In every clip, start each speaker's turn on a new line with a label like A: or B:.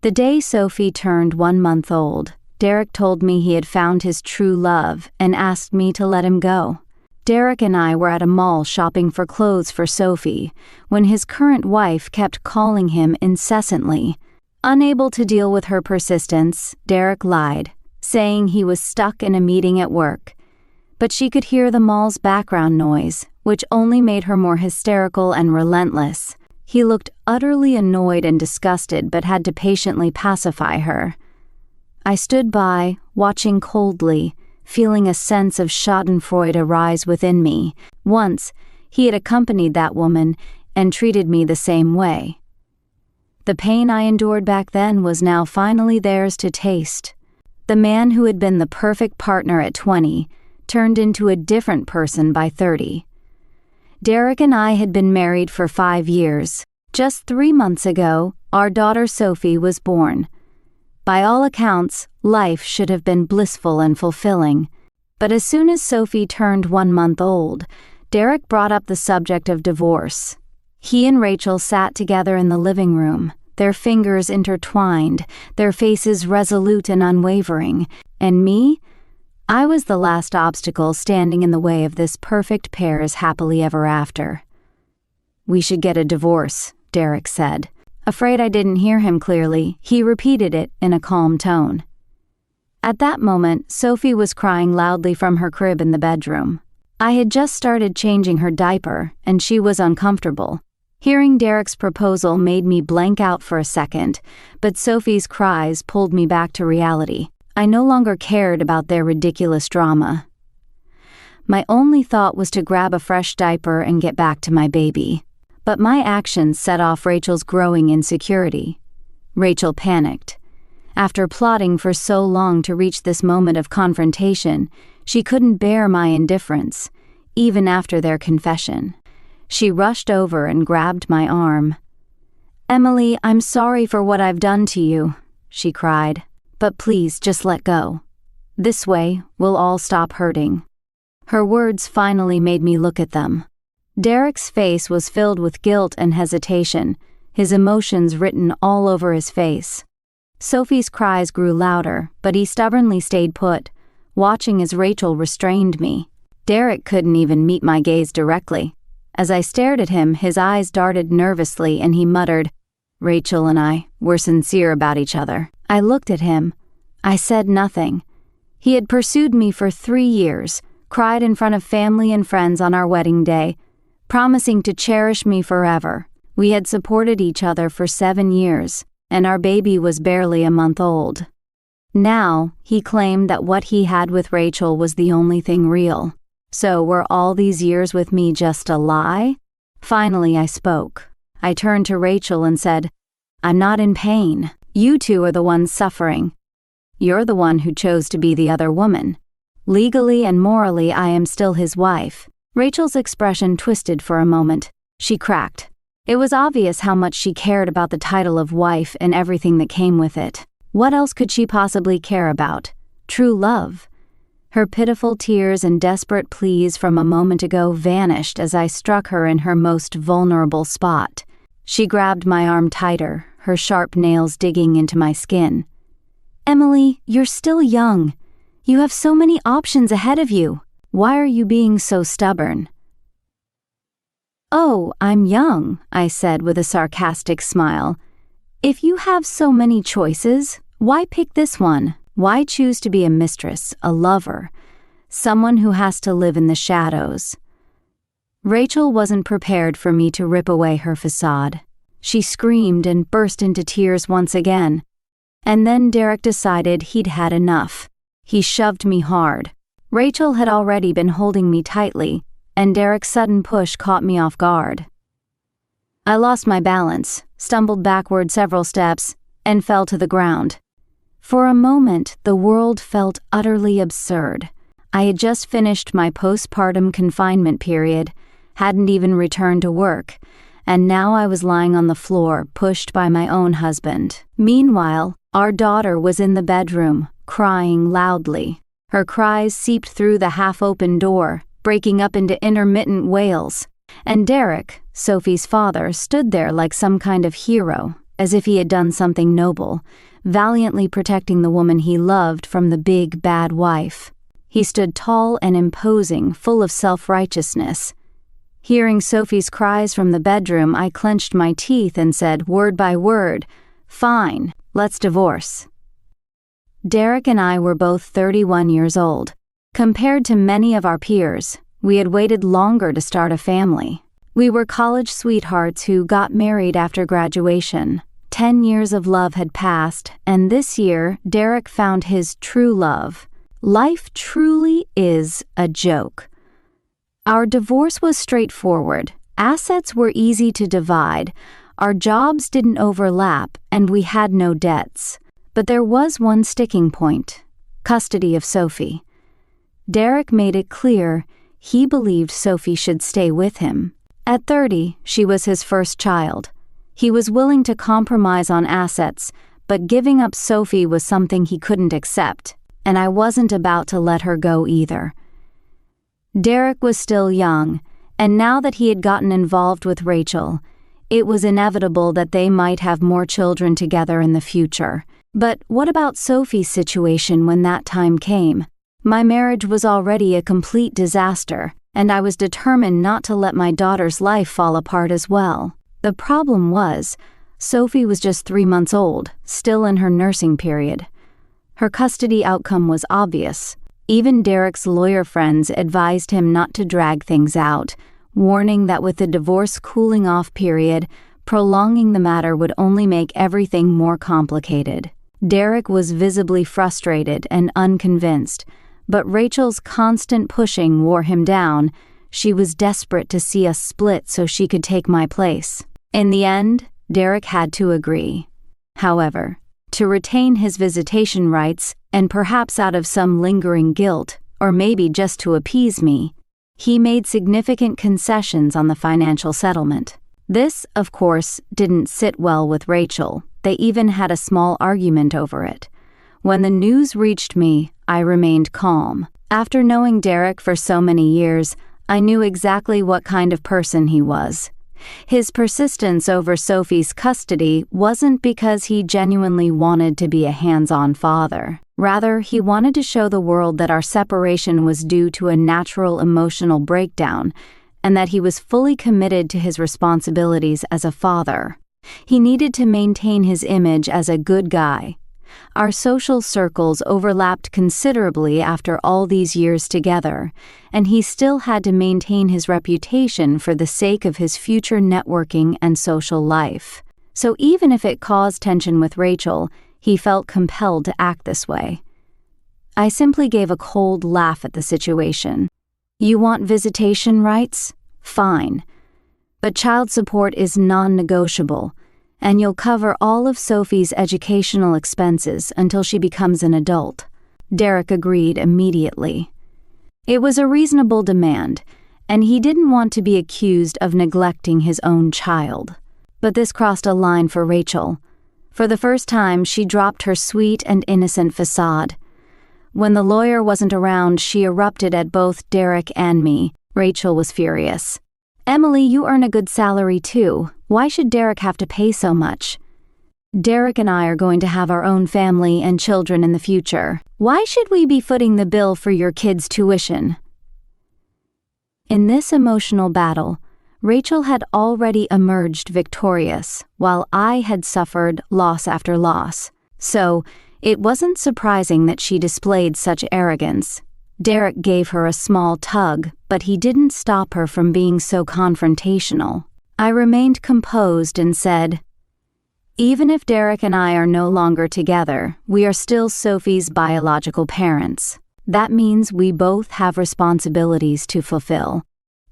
A: The day Sophie turned 1 month old, Derek told me he had found his true love and asked me to let him go. Derek and I were at a mall shopping for clothes for Sophie when his current wife kept calling him incessantly. Unable to deal with her persistence, Derek lied, saying he was stuck in a meeting at work. But she could hear the mall's background noise, which only made her more hysterical and relentless. He looked utterly annoyed and disgusted but had to patiently pacify her. I stood by, watching coldly, feeling a sense of schadenfreude arise within me. Once, he had accompanied that woman and treated me the same way. The pain I endured back then was now finally theirs to taste. The man who had been the perfect partner at 20 turned into a different person by 30. Derek and I had been married for 5 years. Just 3 months ago, our daughter Sophie was born. By all accounts, life should have been blissful and fulfilling. But as soon as Sophie turned 1 month old, Derek brought up the subject of divorce. He and Rachel sat together in the living room, their fingers intertwined, their faces resolute and unwavering. And me? I was the last obstacle standing in the way of this perfect pair's happily ever after. "We should get a divorce," Derek said. Afraid I didn't hear him clearly, he repeated it in a calm tone. At that moment, Sophie was crying loudly from her crib in the bedroom. I had just started changing her diaper, and she was uncomfortable. Hearing Derek's proposal made me blank out for a second, but Sophie's cries pulled me back to reality. I no longer cared about their ridiculous drama. My only thought was to grab a fresh diaper and get back to my baby. But my actions set off Rachel's growing insecurity. Rachel panicked. After plotting for so long to reach this moment of confrontation, she couldn't bear my indifference, even after their confession. She rushed over and grabbed my arm. "Emily, I'm sorry for what I've done to you," she cried. "But please just let go. This way, we'll all stop hurting." Her words finally made me look at them. Derek's face was filled with guilt and hesitation, his emotions written all over his face. Sophie's cries grew louder, but he stubbornly stayed put, watching as Rachel restrained me. Derek couldn't even meet my gaze directly. As I stared at him, his eyes darted nervously and he muttered, "Rachel and I, we're sincere about each other." I looked at him. I said nothing. He had pursued me for 3 years, cried in front of family and friends on our wedding day, promising to cherish me forever. We had supported each other for 7 years, and our baby was barely a month old. Now, he claimed that what he had with Rachel was the only thing real. So were all these years with me just a lie? Finally, I spoke. I turned to Rachel and said, "I'm not in pain. You two are the ones suffering. You're the one who chose to be the other woman. Legally and morally, I am still his wife." Rachel's expression twisted for a moment. She cracked. It was obvious how much she cared about the title of wife and everything that came with it. What else could she possibly care about? True love. Her pitiful tears and desperate pleas from a moment ago vanished as I struck her in her most vulnerable spot. She grabbed my arm tighter, her sharp nails digging into my skin. "Emily, you're still young. You have so many options ahead of you. Why are you being so stubborn?" "Oh, I'm young," I said with a sarcastic smile. "If you have so many choices, why pick this one? Why choose to be a mistress, a lover, someone who has to live in the shadows?" Rachel wasn't prepared for me to rip away her facade. She screamed and burst into tears once again. And then Derek decided he'd had enough. He shoved me hard. Rachel had already been holding me tightly, and Derek's sudden push caught me off guard. I lost my balance, stumbled backward several steps, and fell to the ground. For a moment, the world felt utterly absurd. I had just finished my postpartum confinement period, hadn't even returned to work, and now I was lying on the floor, pushed by my own husband. Meanwhile, our daughter was in the bedroom, crying loudly. Her cries seeped through the half-open door, breaking up into intermittent wails, and Derek, Sophie's father, stood there like some kind of hero, as if he had done something noble, valiantly protecting the woman he loved from the big, bad wife. He stood tall and imposing, full of self-righteousness. Hearing Sophie's cries from the bedroom, I clenched my teeth and said, word by word, "Fine, let's divorce." Derek and I were both 31 years old. Compared to many of our peers, we had waited longer to start a family. We were college sweethearts who got married after graduation. 10 years of love had passed, and this year, Derek found his true love. Life truly is a joke. Our divorce was straightforward. Assets were easy to divide. Our jobs didn't overlap, and we had no debts. But there was one sticking point: custody of Sophie. Derek made it clear he believed Sophie should stay with him. At 30, she was his first child. He was willing to compromise on assets, but giving up Sophie was something he couldn't accept, and I wasn't about to let her go either. Derek was still young, and now that he had gotten involved with Rachel, it was inevitable that they might have more children together in the future. But what about Sophie's situation when that time came? My marriage was already a complete disaster, and I was determined not to let my daughter's life fall apart as well. The problem was, Sophie was just 3 months old, still in her nursing period. Her custody outcome was obvious. Even Derek's lawyer friends advised him not to drag things out, warning that with the divorce cooling off period, prolonging the matter would only make everything more complicated. Derek was visibly frustrated and unconvinced, but Rachel's constant pushing wore him down. She was desperate to see us split so she could take my place. In the end, Derek had to agree. However, to retain his visitation rights, and perhaps out of some lingering guilt, or maybe just to appease me, he made significant concessions on the financial settlement. This, of course, didn't sit well with Rachel. They even had a small argument over it. When the news reached me, I remained calm. After knowing Derek for so many years, I knew exactly what kind of person he was. His persistence over Sophie's custody wasn't because he genuinely wanted to be a hands-on father. Rather, he wanted to show the world that our separation was due to a natural emotional breakdown, and that he was fully committed to his responsibilities as a father. He needed to maintain his image as a good guy. Our social circles overlapped considerably after all these years together, and he still had to maintain his reputation for the sake of his future networking and social life. So even if it caused tension with Rachel, he felt compelled to act this way. I simply gave a cold laugh at the situation. You want visitation rights? Fine. But child support is non-negotiable, and you'll cover all of Sophie's educational expenses until she becomes an adult. Derek agreed immediately. It was a reasonable demand, and he didn't want to be accused of neglecting his own child. But this crossed a line for Rachel. For the first time, she dropped her sweet and innocent facade. When the lawyer wasn't around, she erupted at both Derek and me. Rachel was furious. "Emily, you earn a good salary too. Why should Derek have to pay so much? Derek and I are going to have our own family and children in the future. Why should we be footing the bill for your kids' tuition?" In this emotional battle, Rachel had already emerged victorious, while I had suffered loss after loss. So, it wasn't surprising that she displayed such arrogance. Derek gave her a small tug, but he didn't stop her from being so confrontational. I remained composed and said, "Even if Derek and I are no longer together, we are still Sophie's biological parents. That means we both have responsibilities to fulfill.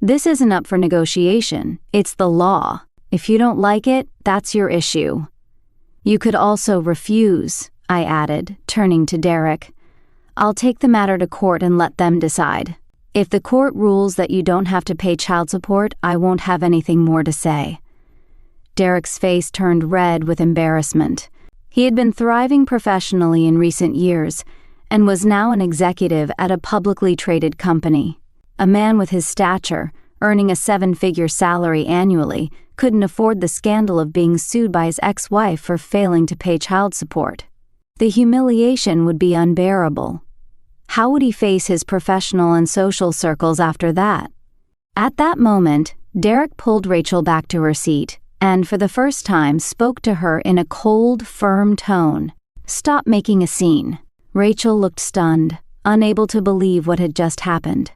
A: This isn't up for negotiation, it's the law. If you don't like it, that's your issue." "You could also refuse," I added, turning to Derek. "I'll take the matter to court and let them decide. If the court rules that you don't have to pay child support, I won't have anything more to say." Derek's face turned red with embarrassment. He had been thriving professionally in recent years and was now an executive at a publicly traded company. A man with his stature, earning a 7-figure salary annually, couldn't afford the scandal of being sued by his ex-wife for failing to pay child support. The humiliation would be unbearable. How would he face his professional and social circles after that? At that moment, Derek pulled Rachel back to her seat and, for the first time, spoke to her in a cold, firm tone. "Stop making a scene." Rachel looked stunned, unable to believe what had just happened.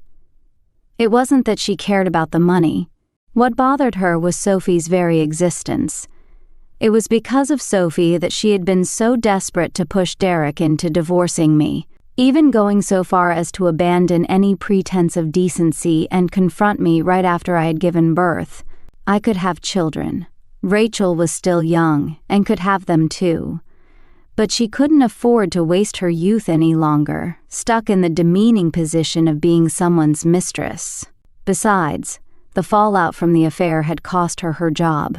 A: It wasn't that she cared about the money. What bothered her was Sophie's very existence. It was because of Sophie that she had been so desperate to push Derek into divorcing me, even going so far as to abandon any pretense of decency and confront me right after I had given birth. I could have children. Rachel was still young and could have them too. But she couldn't afford to waste her youth any longer, stuck in the demeaning position of being someone's mistress. Besides, the fallout from the affair had cost her her job.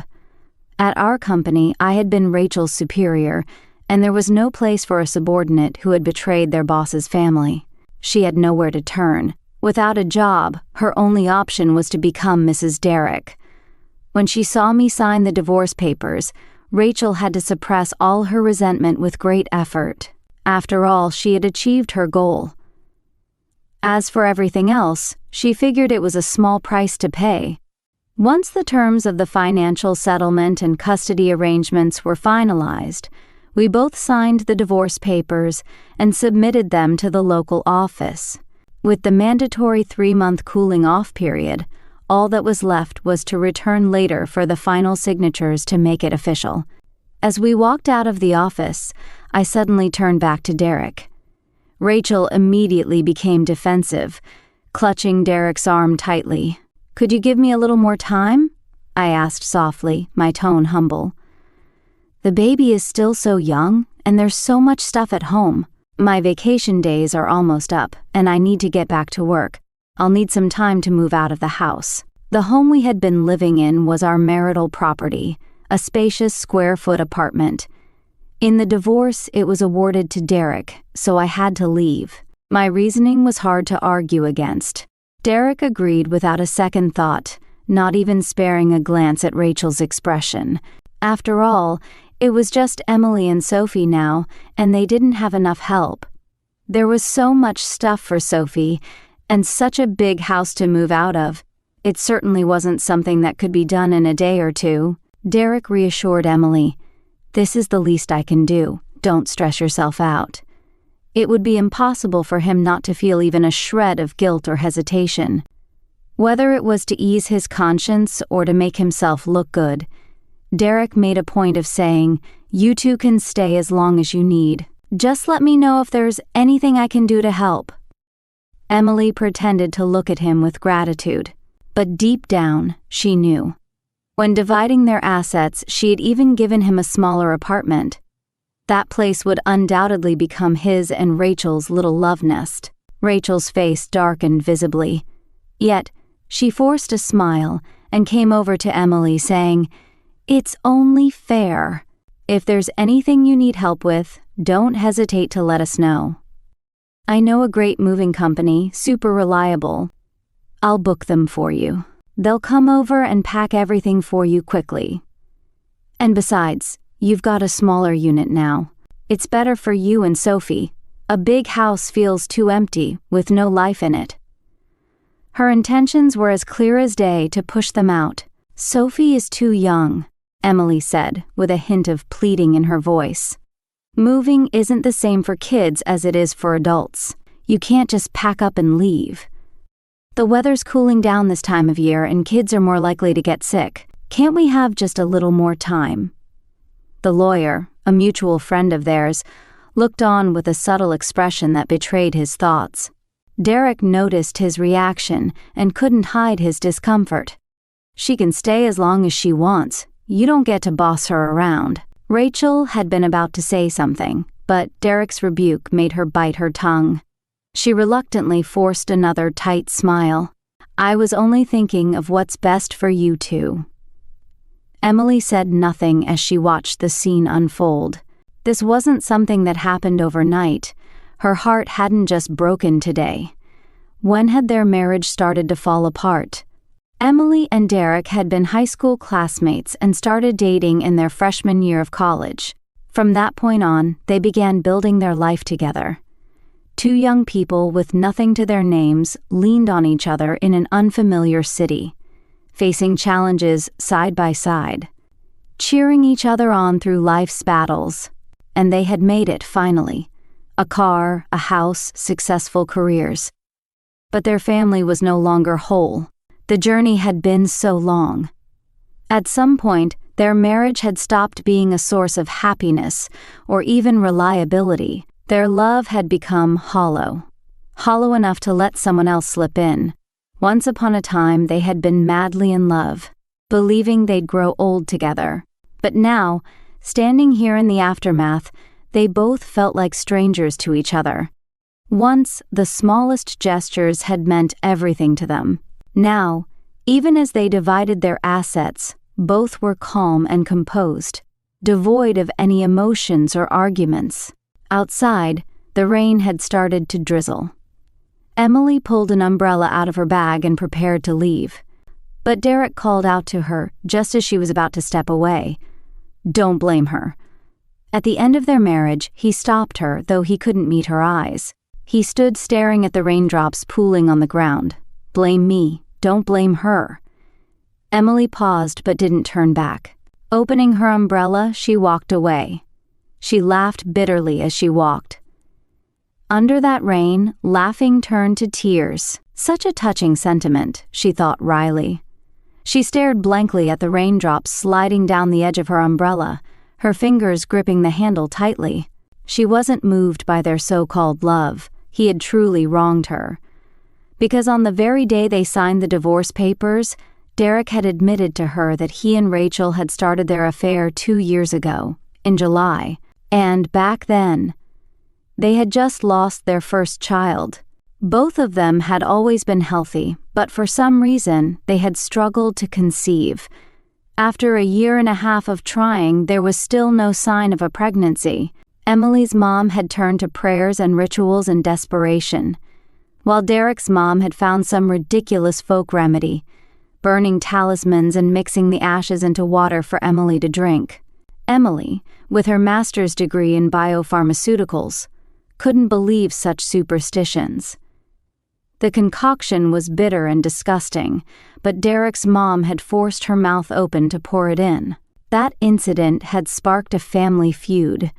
A: At our company, I had been Rachel's superior, and there was no place for a subordinate who had betrayed their boss's family. She had nowhere to turn. Without a job, her only option was to become Mrs. Derek. When she saw me sign the divorce papers, Rachel had to suppress all her resentment with great effort. After all, she had achieved her goal. As for everything else, she figured it was a small price to pay. Once the terms of the financial settlement and custody arrangements were finalized, we both signed the divorce papers and submitted them to the local office. With the mandatory 3-month cooling-off period, all that was left was to return later for the final signatures to make it official. As we walked out of the office, I suddenly turned back to Derek. Rachel immediately became defensive, clutching Derek's arm tightly. "Could you give me a little more time?" I asked softly, my tone humble. "The baby is still so young, and there's so much stuff at home. My vacation days are almost up, and I need to get back to work. I'll need some time to move out of the house." The home we had been living in was our marital property, a spacious square-foot apartment. In the divorce, it was awarded to Derek, so I had to leave. My reasoning was hard to argue against. Derek agreed without a second thought, not even sparing a glance at Rachel's expression. After all, it was just Emily and Sophie now, and they didn't have enough help. There was so much stuff for Sophie, and such a big house to move out of. It certainly wasn't something that could be done in a day or two. Derek reassured Emily, "This is the least I can do. Don't stress yourself out." It would be impossible for him not to feel even a shred of guilt or hesitation. Whether it was to ease his conscience or to make himself look good, Derek made a point of saying, "You two can stay as long as you need. Just let me know if there's anything I can do to help." Emily pretended to look at him with gratitude, but deep down, she knew. When dividing their assets, she had even given him a smaller apartment. That place would undoubtedly become his and Rachel's little love nest. Rachel's face darkened visibly. Yet, she forced a smile and came over to Emily saying, "It's only fair. If there's anything you need help with, don't hesitate to let us know. I know a great moving company, super reliable. I'll book them for you. They'll come over and pack everything for you quickly. And besides, you've got a smaller unit now. It's better for you and Sophie. A big house feels too empty, with no life in it." Her intentions were as clear as day to push them out. "Sophie is too young," Emily said, with a hint of pleading in her voice. "Moving isn't the same for kids as it is for adults. You can't just pack up and leave. The weather's cooling down this time of year and kids are more likely to get sick. Can't we have just a little more time?" The lawyer, a mutual friend of theirs, looked on with a subtle expression that betrayed his thoughts. Derek noticed his reaction and couldn't hide his discomfort. "She can stay as long as she wants. You don't get to boss her around." Rachel had been about to say something, but Derek's rebuke made her bite her tongue. She reluctantly forced another tight smile. "I was only thinking of what's best for you two." Emily said nothing as she watched the scene unfold. This wasn't something that happened overnight. Her heart hadn't just broken today. When had their marriage started to fall apart? Emily and Derek had been high school classmates and started dating in their freshman year of college. From that point on, they began building their life together. Two young people with nothing to their names leaned on each other in an unfamiliar city, facing challenges side by side, cheering each other on through life's battles. And they had made it, finally. A car, a house, successful careers. But their family was no longer whole. The journey had been so long. At some point, their marriage had stopped being a source of happiness or even reliability. Their love had become hollow. Hollow enough to let someone else slip in. Once upon a time, they had been madly in love, believing they'd grow old together. But now, standing here in the aftermath, they both felt like strangers to each other. Once, the smallest gestures had meant everything to them. Now, even as they divided their assets, both were calm and composed, devoid of any emotions or arguments. Outside, the rain had started to drizzle. Emily pulled an umbrella out of her bag and prepared to leave. But Derek called out to her just as she was about to step away. Don't blame her. At the end of their marriage, he stopped her, though he couldn't meet her eyes. He stood staring at the raindrops pooling on the ground. Blame me, don't blame her. Emily paused but didn't turn back. Opening her umbrella, she walked away. She laughed bitterly as she walked. Under that rain, laughing turned to tears. Such a touching sentiment, she thought wryly. She stared blankly at the raindrops sliding down the edge of her umbrella, her fingers gripping the handle tightly. She wasn't moved by their so-called love. He had truly wronged her. Because on the very day they signed the divorce papers, Derek had admitted to her that he and Rachel had started their affair 2 years ago, in July. And back then, they had just lost their first child. Both of them had always been healthy, but for some reason, they had struggled to conceive. After 1.5 years of trying, there was still no sign of a pregnancy. Emily's mom had turned to prayers and rituals in desperation, while Derek's mom had found some ridiculous folk remedy, burning talismans and mixing the ashes into water for Emily to drink. Emily, with her master's degree in biopharmaceuticals, couldn't believe such superstitions. The concoction was bitter and disgusting, but Derek's mom had forced her mouth open to pour it in. That incident had sparked a family feud.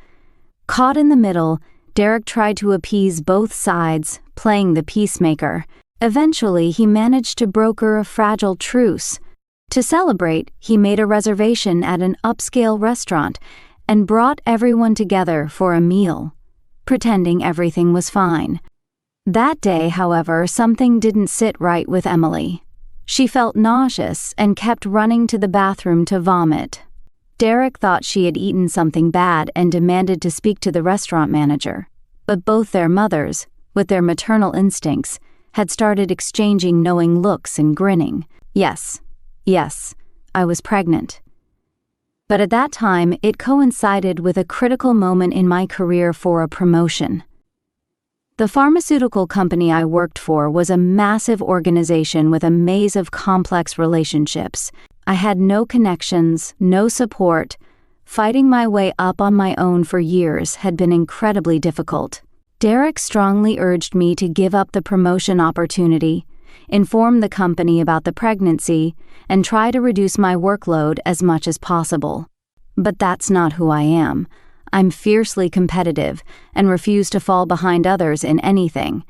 A: Caught in the middle, Derek tried to appease both sides, playing the peacemaker. Eventually, he managed to broker a fragile truce. To celebrate, he made a reservation at an upscale restaurant and brought everyone together for a meal, pretending everything was fine. That day, however, something didn't sit right with Emily. She felt nauseous and kept running to the bathroom to vomit. Derek thought she had eaten something bad and demanded to speak to the restaurant manager. But both their mothers, with their maternal instincts, had started exchanging knowing looks and grinning. Yes, I was pregnant. But at that time, it coincided with a critical moment in my career for a promotion. The pharmaceutical company I worked for was a massive organization with a maze of complex relationships. I had no connections, no support. Fighting my way up on my own for years had been incredibly difficult. Derek strongly urged me to give up the promotion opportunity, inform the company about the pregnancy, and try to reduce my workload as much as possible. But that's not who I am. I'm fiercely competitive and refuse to fall behind others in anything.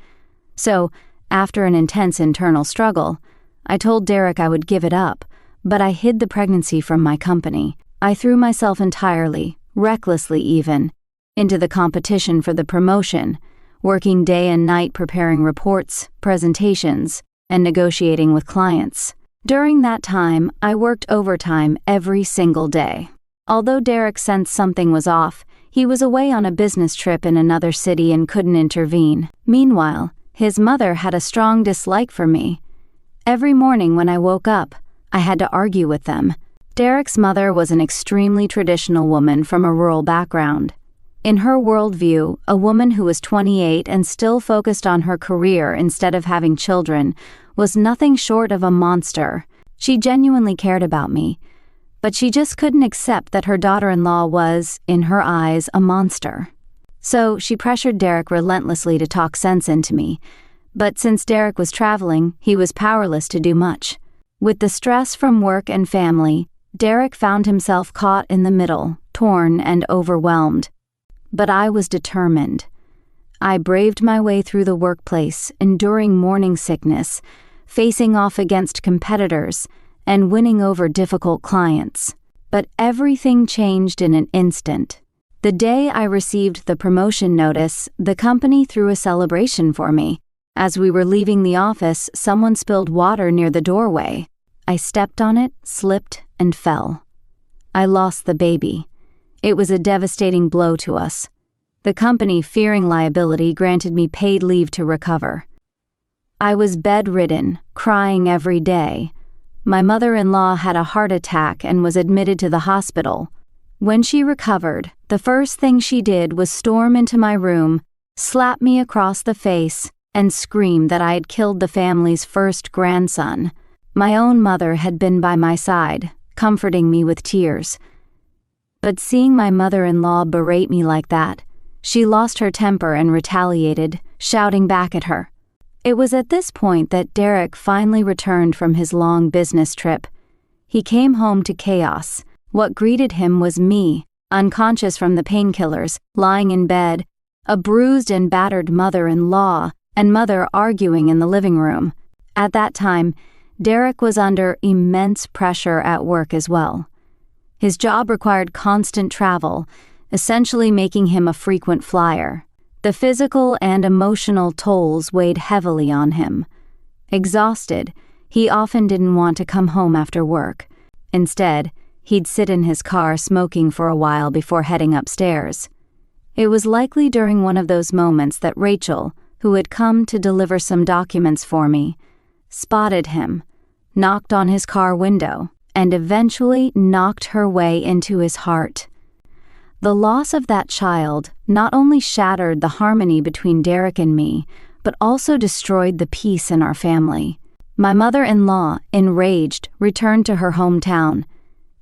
A: So, after an intense internal struggle, I told Derek I would give it up, but I hid the pregnancy from my company. I threw myself entirely, recklessly even, into the competition for the promotion, working day and night preparing reports, presentations, and negotiating with clients. During that time, I worked overtime every single day. Although Derek sensed something was off, he was away on a business trip in another city and couldn't intervene. Meanwhile, his mother had a strong dislike for me. Every morning when I woke up, I had to argue with them. Derek's mother was an extremely traditional woman from a rural background. In her worldview, a woman who was 28 and still focused on her career instead of having children was nothing short of a monster. She genuinely cared about me, but she just couldn't accept that her daughter-in-law was, in her eyes, a monster. So she pressured Derek relentlessly to talk sense into me, but since Derek was traveling, he was powerless to do much. With the stress from work and family, Derek found himself caught in the middle, torn and overwhelmed. But I was determined. I braved my way through the workplace, enduring morning sickness, facing off against competitors, and winning over difficult clients. But everything changed in an instant. The day I received the promotion notice, the company threw a celebration for me. As we were leaving the office, someone spilled water near the doorway. I stepped on it, slipped, and fell. I lost the baby. It was a devastating blow to us. The company, fearing liability, granted me paid leave to recover. I was bedridden, crying every day. My mother-in-law had a heart attack and was admitted to the hospital. When she recovered, the first thing she did was storm into my room, slap me across the face, and scream that I had killed the family's first grandson. My own mother had been by my side, comforting me with tears. But seeing my mother-in-law berate me like that, she lost her temper and retaliated, shouting back at her. It was at this point that Derek finally returned from his long business trip. He came home to chaos. What greeted him was me, unconscious from the painkillers, lying in bed, a bruised and battered mother-in-law, and mother arguing in the living room. At that time, Derek was under immense pressure at work as well. His job required constant travel, essentially making him a frequent flyer. The physical and emotional tolls weighed heavily on him. Exhausted, he often didn't want to come home after work. Instead, he'd sit in his car smoking for a while before heading upstairs. It was likely during one of those moments that Rachel, who had come to deliver some documents for me, spotted him, knocked on his car window, and eventually knocked her way into his heart. The loss of that child not only shattered the harmony between Derek and me, but also destroyed the peace in our family. My mother-in-law, enraged, returned to her hometown.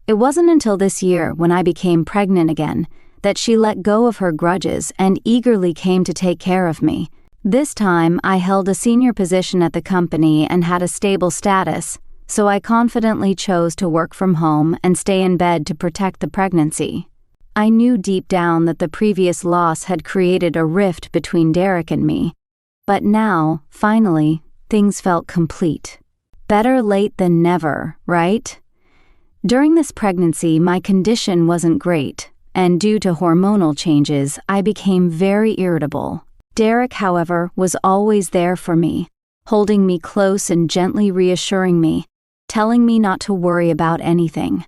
A: It wasn't until this year, when I became pregnant again, that she let go of her grudges and eagerly came to take care of me. This time, I held a senior position at the company and had a stable status, so I confidently chose to work from home and stay in bed to protect the pregnancy. I knew deep down that the previous loss had created a rift between Derek and me, but now, finally, things felt complete. Better late than never, right? During this pregnancy, my condition wasn't great, and due to hormonal changes, I became very irritable. Derek, however, was always there for me, holding me close and gently reassuring me, telling me not to worry about anything.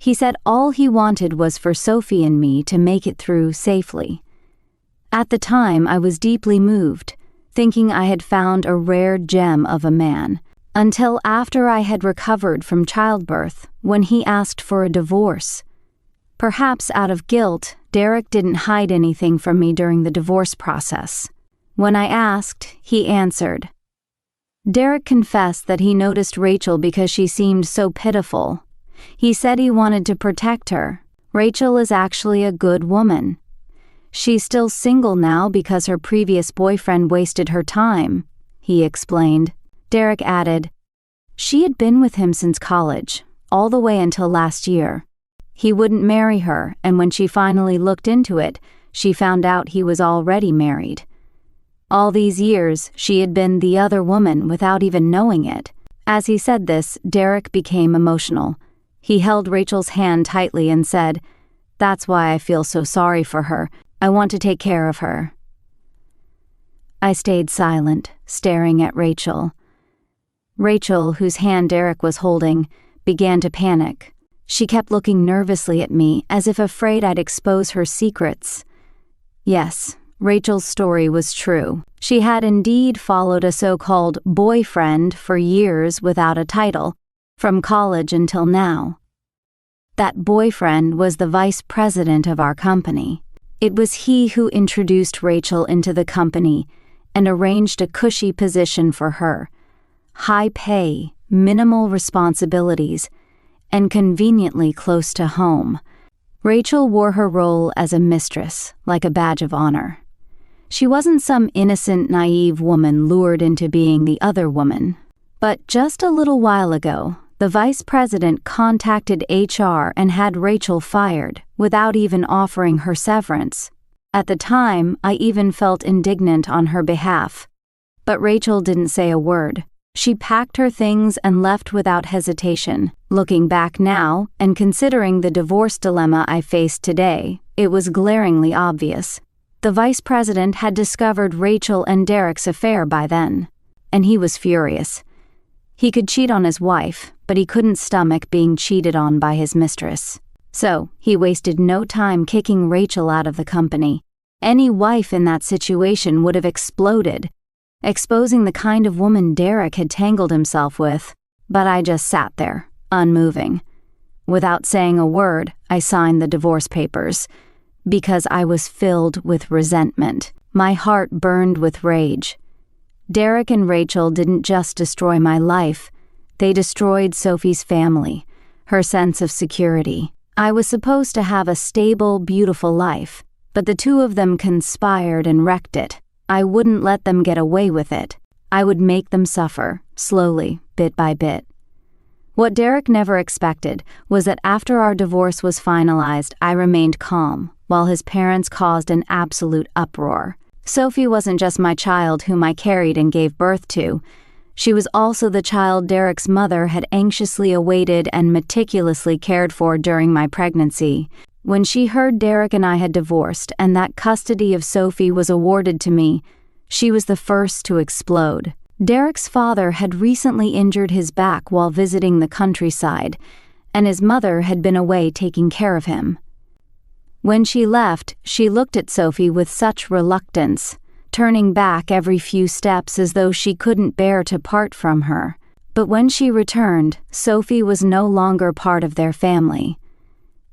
A: He said all he wanted was for Sophie and me to make it through safely. At the time, I was deeply moved, thinking I had found a rare gem of a man, until after I had recovered from childbirth, when he asked for a divorce. Perhaps out of guilt, Derek didn't hide anything from me during the divorce process. When I asked, he answered. Derek confessed that he noticed Rachel because she seemed so pitiful. He said he wanted to protect her. Rachel is actually a good woman. She's still single now because her previous boyfriend wasted her time, he explained. Derek added, she had been with him since college, all the way until last year. He wouldn't marry her, and when she finally looked into it, she found out he was already married. All these years, she had been the other woman without even knowing it. As he said this, Derek became emotional. He held Rachel's hand tightly and said, that's why I feel so sorry for her. I want to take care of her. I stayed silent, staring at Rachel. Rachel, whose hand Derek was holding, began to panic. She kept looking nervously at me, as if afraid I'd expose her secrets. Yes, Rachel's story was true. She had indeed followed a so-called boyfriend for years without a title, from college until now. That boyfriend was the vice president of our company. It was he who introduced Rachel into the company and arranged a cushy position for her. High pay, minimal responsibilities, and conveniently close to home. Rachel wore her role as a mistress like a badge of honor. She wasn't some innocent, naive woman lured into being the other woman. But just a little while ago, the vice president contacted HR and had Rachel fired without even offering her severance. At the time, I even felt indignant on her behalf. But Rachel didn't say a word. She packed her things and left without hesitation. Looking back now, and considering the divorce dilemma I faced today, it was glaringly obvious. The vice president had discovered Rachel and Derek's affair by then, and he was furious. He could cheat on his wife, but he couldn't stomach being cheated on by his mistress. So, he wasted no time kicking Rachel out of the company. Any wife in that situation would have exploded, exposing the kind of woman Derek had tangled himself with. But I just sat there, unmoving. Without saying a word, I signed the divorce papers. Because I was filled with resentment. My heart burned with rage. Derek and Rachel didn't just destroy my life, they destroyed Sophie's family, her sense of security. I was supposed to have a stable, beautiful life, but the two of them conspired and wrecked it. I wouldn't let them get away with it. I would make them suffer, slowly, bit by bit. What Derek never expected was that after our divorce was finalized, I remained calm, while his parents caused an absolute uproar. Sophie wasn't just my child whom I carried and gave birth to. She was also the child Derek's mother had anxiously awaited and meticulously cared for during my pregnancy. When she heard Derek and I had divorced and that custody of Sophie was awarded to me, she was the first to explode. Derek's father had recently injured his back while visiting the countryside, and his mother had been away taking care of him. When she left, she looked at Sophie with such reluctance, turning back every few steps as though she couldn't bear to part from her. But when she returned, Sophie was no longer part of their family.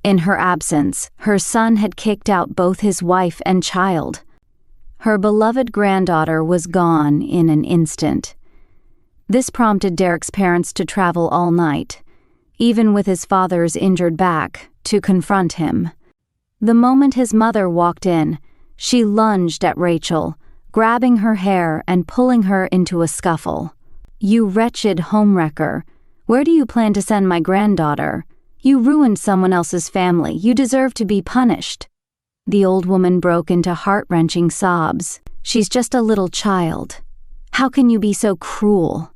A: In her absence, her son had kicked out both his wife and child. Her beloved granddaughter was gone in an instant. This prompted Derek's parents to travel all night, even with his father's injured back, to confront him. The moment his mother walked in, she lunged at Rachel, grabbing her hair and pulling her into a scuffle. "You wretched homewrecker, where do you plan to send my granddaughter? You ruined someone else's family. You deserve to be punished." The old woman broke into heart-wrenching sobs. "She's just a little child. How can you be so cruel?"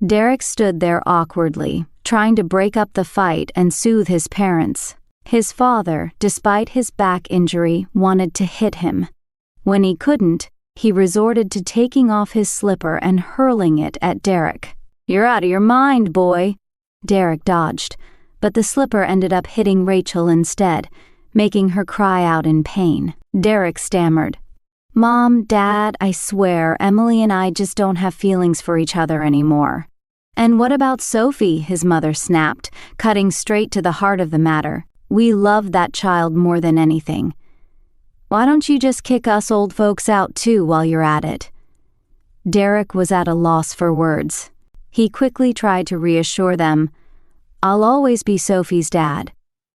A: Derek stood there awkwardly, trying to break up the fight and soothe his parents. His father, despite his back injury, wanted to hit him. When he couldn't, he resorted to taking off his slipper and hurling it at Derek. "You're out of your mind, boy." Derek dodged, but the slipper ended up hitting Rachel instead, making her cry out in pain. Derek stammered, "Mom, Dad, I swear, Emily and I just don't have feelings for each other anymore." "And what about Sophie?" his mother snapped, cutting straight to the heart of the matter. "We love that child more than anything. Why don't you just kick us old folks out too while you're at it?" Derek was at a loss for words. He quickly tried to reassure them. "I'll always be Sophie's dad.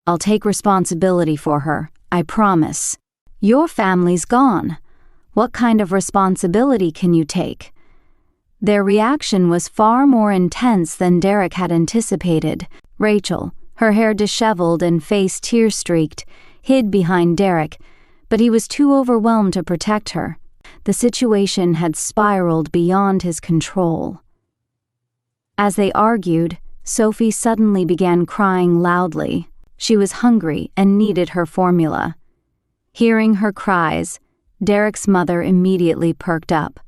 A: I'll take responsibility for her, I promise. Your family's gone. What kind of responsibility can you take?" Their reaction was far more intense than Derek had anticipated. Rachel, her hair disheveled and face tear-streaked, hid behind Derek, but he was too overwhelmed to protect her. The situation had spiraled beyond his control. As they argued, Sophie suddenly began crying loudly. She was hungry and needed her formula. Hearing her cries, Derek's mother immediately perked up.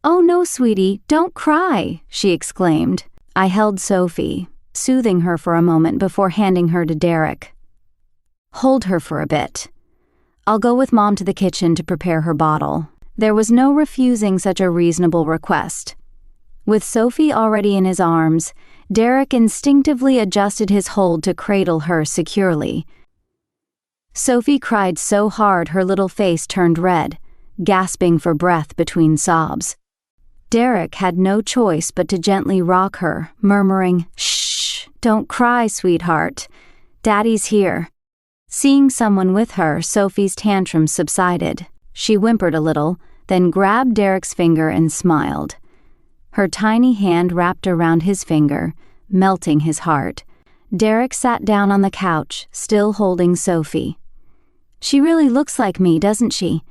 A: "Oh no, sweetie, don't cry," she exclaimed. I held Sophie, soothing her for a moment before handing her to Derek. "Hold her for a bit. I'll go with Mom to the kitchen to prepare her bottle." There was no refusing such a reasonable request. With Sophie already in his arms, Derek instinctively adjusted his hold to cradle her securely. Sophie cried so hard her little face turned red, gasping for breath between sobs. Derek had no choice but to gently rock her, murmuring, "Shh, don't cry, sweetheart. Daddy's here." Seeing someone with her, Sophie's tantrum subsided. She whimpered a little, then grabbed Derek's finger and smiled. Her tiny hand wrapped around his finger, melting his heart. Derek sat down on the couch, still holding Sophie. "She really looks like me, doesn't she?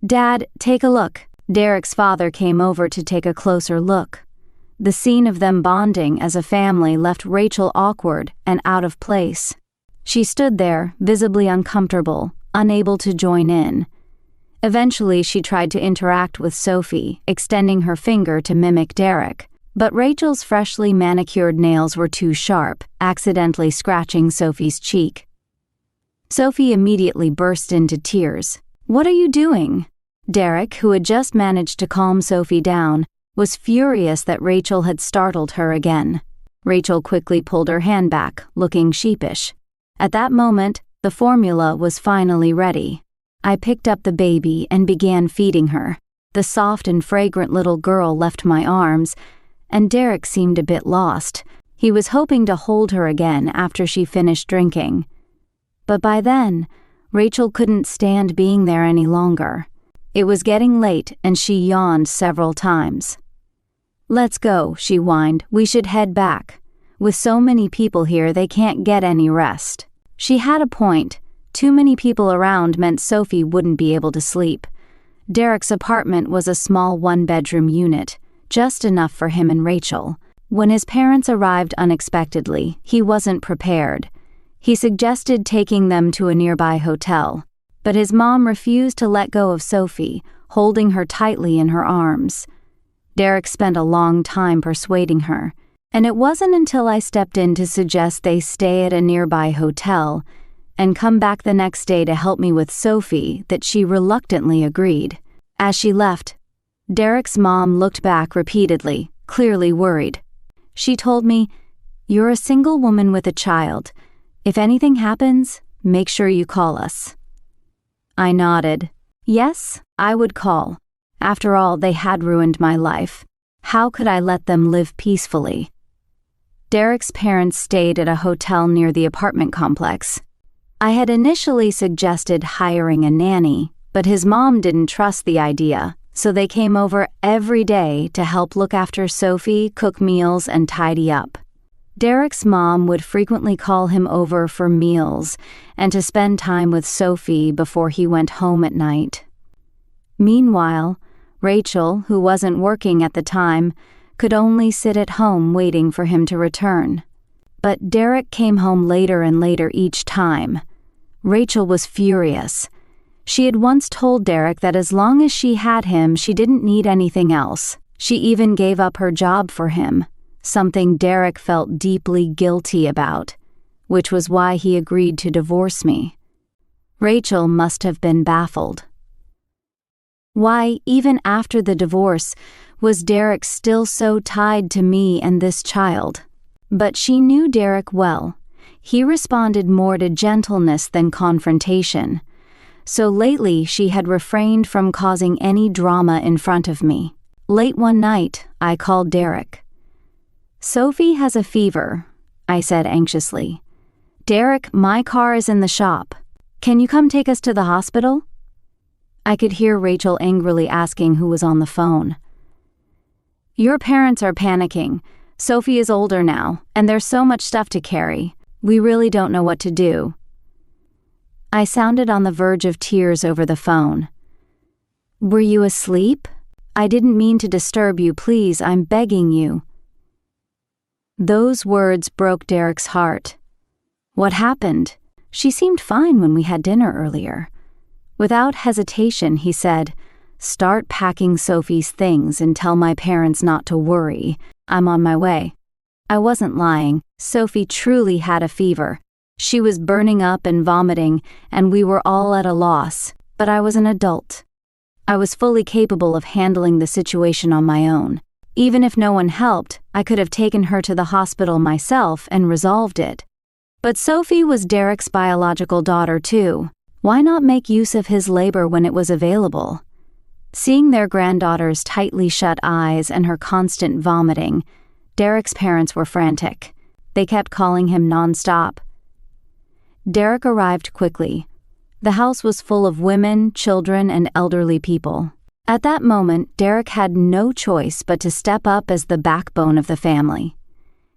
A: Dad, take a look." Derek's father came over to take a closer look. The scene of them bonding as a family left Rachel awkward and out of place. She stood there, visibly uncomfortable, unable to join in. Eventually, she tried to interact with Sophie, extending her finger to mimic Derek, but Rachel's freshly manicured nails were too sharp, accidentally scratching Sophie's cheek. Sophie immediately burst into tears. "What are you doing?" Derek, who had just managed to calm Sophie down, was furious that Rachel had startled her again. Rachel quickly pulled her hand back, looking sheepish. At that moment, the formula was finally ready. I picked up the baby and began feeding her. The soft and fragrant little girl left my arms, and Derek seemed a bit lost. He was hoping to hold her again after she finished drinking. But by then, Rachel couldn't stand being there any longer. It was getting late, and she yawned several times. "Let's go," she whined. "We should head back. With so many people here, they can't get any rest." She had a point. Too many people around meant Sophie wouldn't be able to sleep. Derek's apartment was a small one-bedroom unit, just enough for him and Rachel. When his parents arrived unexpectedly, he wasn't prepared. He suggested taking them to a nearby hotel, but his mom refused to let go of Sophie, holding her tightly in her arms. Derek spent a long time persuading her, and it wasn't until I stepped in to suggest they stay at a nearby hotel and come back the next day to help me with Sophie that she reluctantly agreed. As she left, Derek's mom looked back repeatedly, clearly worried. She told me, "You're a single woman with a child. If anything happens, make sure you call us." I nodded. Yes, I would call. After all, they had ruined my life. How could I let them live peacefully? Derek's parents stayed at a hotel near the apartment complex. I had initially suggested hiring a nanny, but his mom didn't trust the idea, so they came over every day to help look after Sophie, cook meals, and tidy up. Derek's mom would frequently call him over for meals and to spend time with Sophie before he went home at night. Meanwhile, Rachel, who wasn't working at the time, could only sit at home waiting for him to return. But Derek came home later and later each time. Rachel was furious. She had once told Derek that as long as she had him, she didn't need anything else. She even gave up her job for him, something Derek felt deeply guilty about, which was why he agreed to divorce me. Rachel must have been baffled. Why, even after the divorce, was Derek still so tied to me and this child? But she knew Derek well. He responded more to gentleness than confrontation. So lately she had refrained from causing any drama in front of me. Late one night, I called Derek. "Sophie has a fever," I said anxiously. "Derek, my car is in the shop. Can you come take us to the hospital?" I could hear Rachel angrily asking who was on the phone. "Your parents are panicking. Sophie is older now, and there's so much stuff to carry. We really don't know what to do." I sounded on the verge of tears over the phone. "Were you asleep? I didn't mean to disturb you. Please, I'm begging you." Those words broke Derek's heart. What happened? She seemed fine when we had dinner earlier. Without hesitation, he said, "Start packing Sophie's things and tell my parents not to worry. I'm on my way." I wasn't lying. Sophie truly had a fever. She was burning up and vomiting, and we were all at a loss, but I was an adult. I was fully capable of handling the situation on my own. Even if no one helped, I could have taken her to the hospital myself and resolved it. But Sophie was Derek's biological daughter too. Why not make use of his labor when it was available? Seeing their granddaughter's tightly shut eyes and her constant vomiting, Derek's parents were frantic. They kept calling him nonstop. Derek arrived quickly. The house was full of women, children, and elderly people. At that moment, Derek had no choice but to step up as the backbone of the family.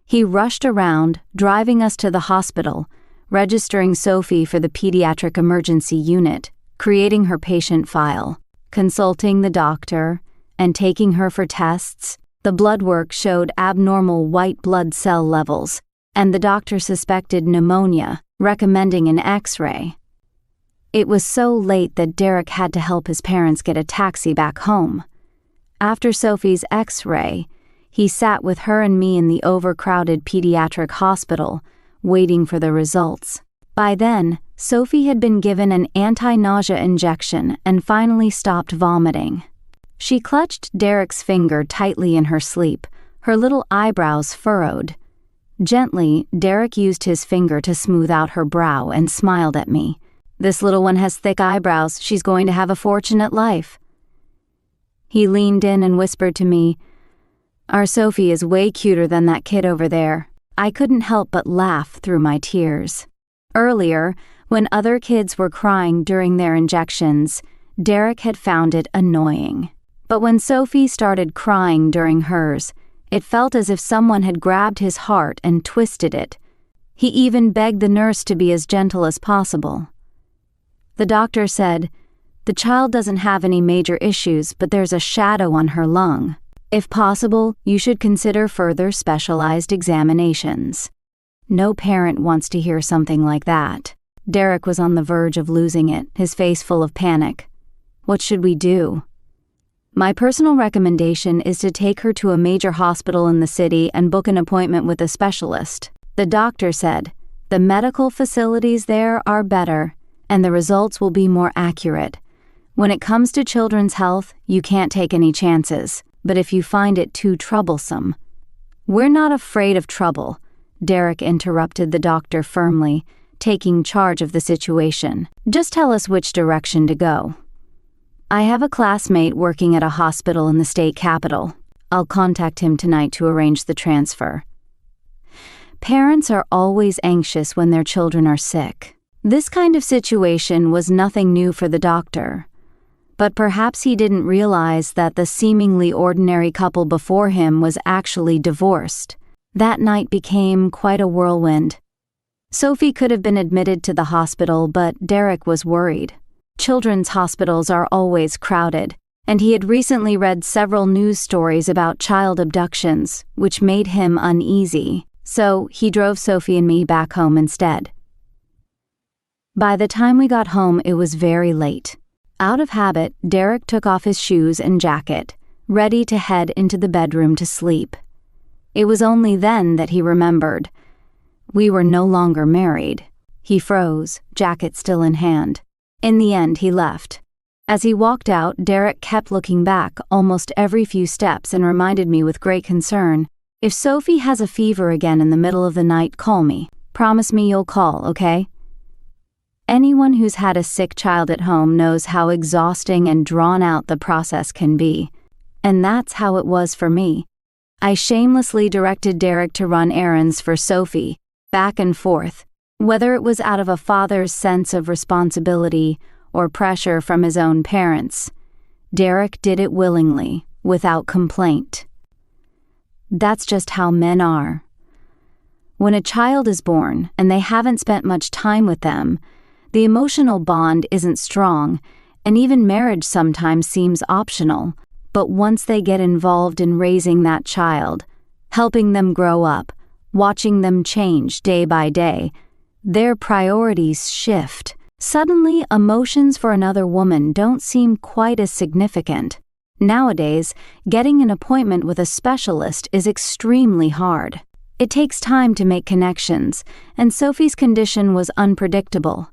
A: He rushed around, driving us to the hospital, registering Sophie for the pediatric emergency unit, creating her patient file, consulting the doctor, and taking her for tests. The blood work showed abnormal white blood cell levels, and the doctor suspected pneumonia, recommending an X-ray. It was so late that Derek had to help his parents get a taxi back home. After Sophie's X-ray, he sat with her and me in the overcrowded pediatric hospital, waiting for the results. By then, Sophie had been given an anti-nausea injection and finally stopped vomiting. She clutched Derek's finger tightly in her sleep, her little eyebrows furrowed. Gently, Derek used his finger to smooth out her brow and smiled at me. "This little one has thick eyebrows. She's going to have a fortunate life." He leaned in and whispered to me, "Our Sophie is way cuter than that kid over there." I couldn't help but laugh through my tears. Earlier, when other kids were crying during their injections, Derek had found it annoying. But when Sophie started crying during hers, it felt as if someone had grabbed his heart and twisted it. He even begged the nurse to be as gentle as possible. The doctor said, "The child doesn't have any major issues, but there's a shadow on her lung. If possible, you should consider further specialized examinations." No parent wants to hear something like that. Derek was on the verge of losing it, his face full of panic. What should we do? My personal recommendation is to take her to a major hospital in the city and book an appointment with a specialist. The doctor said, "The medical facilities there are better, and the results will be more accurate. When it comes to children's health, you can't take any chances, but if you find it too troublesome..." "We're not afraid of trouble," Derek interrupted the doctor firmly, taking charge of the situation. "Just tell us which direction to go." "I have a classmate working at a hospital in the state capital. I'll contact him tonight to arrange the transfer." Parents are always anxious when their children are sick. This kind of situation was nothing new for the doctor. But perhaps he didn't realize that the seemingly ordinary couple before him was actually divorced. That night became quite a whirlwind. Sophie could have been admitted to the hospital, but Derek was worried. Children's hospitals are always crowded, and he had recently read several news stories about child abductions, which made him uneasy, so he drove Sophie and me back home instead. By the time we got home, it was very late. Out of habit, Derek took off his shoes and jacket, ready to head into the bedroom to sleep. It was only then that he remembered. We were no longer married. He froze, jacket still in hand. In the end, he left. As he walked out, Derek kept looking back almost every few steps and reminded me with great concern, "If Sophie has a fever again in the middle of the night, call me. Promise me you'll call, okay?" Anyone who's had a sick child at home knows how exhausting and drawn out the process can be. And that's how it was for me. I shamelessly directed Derek to run errands for Sophie, back and forth, whether it was out of a father's sense of responsibility or pressure from his own parents. Derek did it willingly, without complaint. That's just how men are. When a child is born and they haven't spent much time with them, the emotional bond isn't strong, and even marriage sometimes seems optional. But once they get involved in raising that child, helping them grow up, watching them change day by day, their priorities shift. Suddenly, emotions for another woman don't seem quite as significant. Nowadays, getting an appointment with a specialist is extremely hard. It takes time to make connections, and Sophie's condition was unpredictable.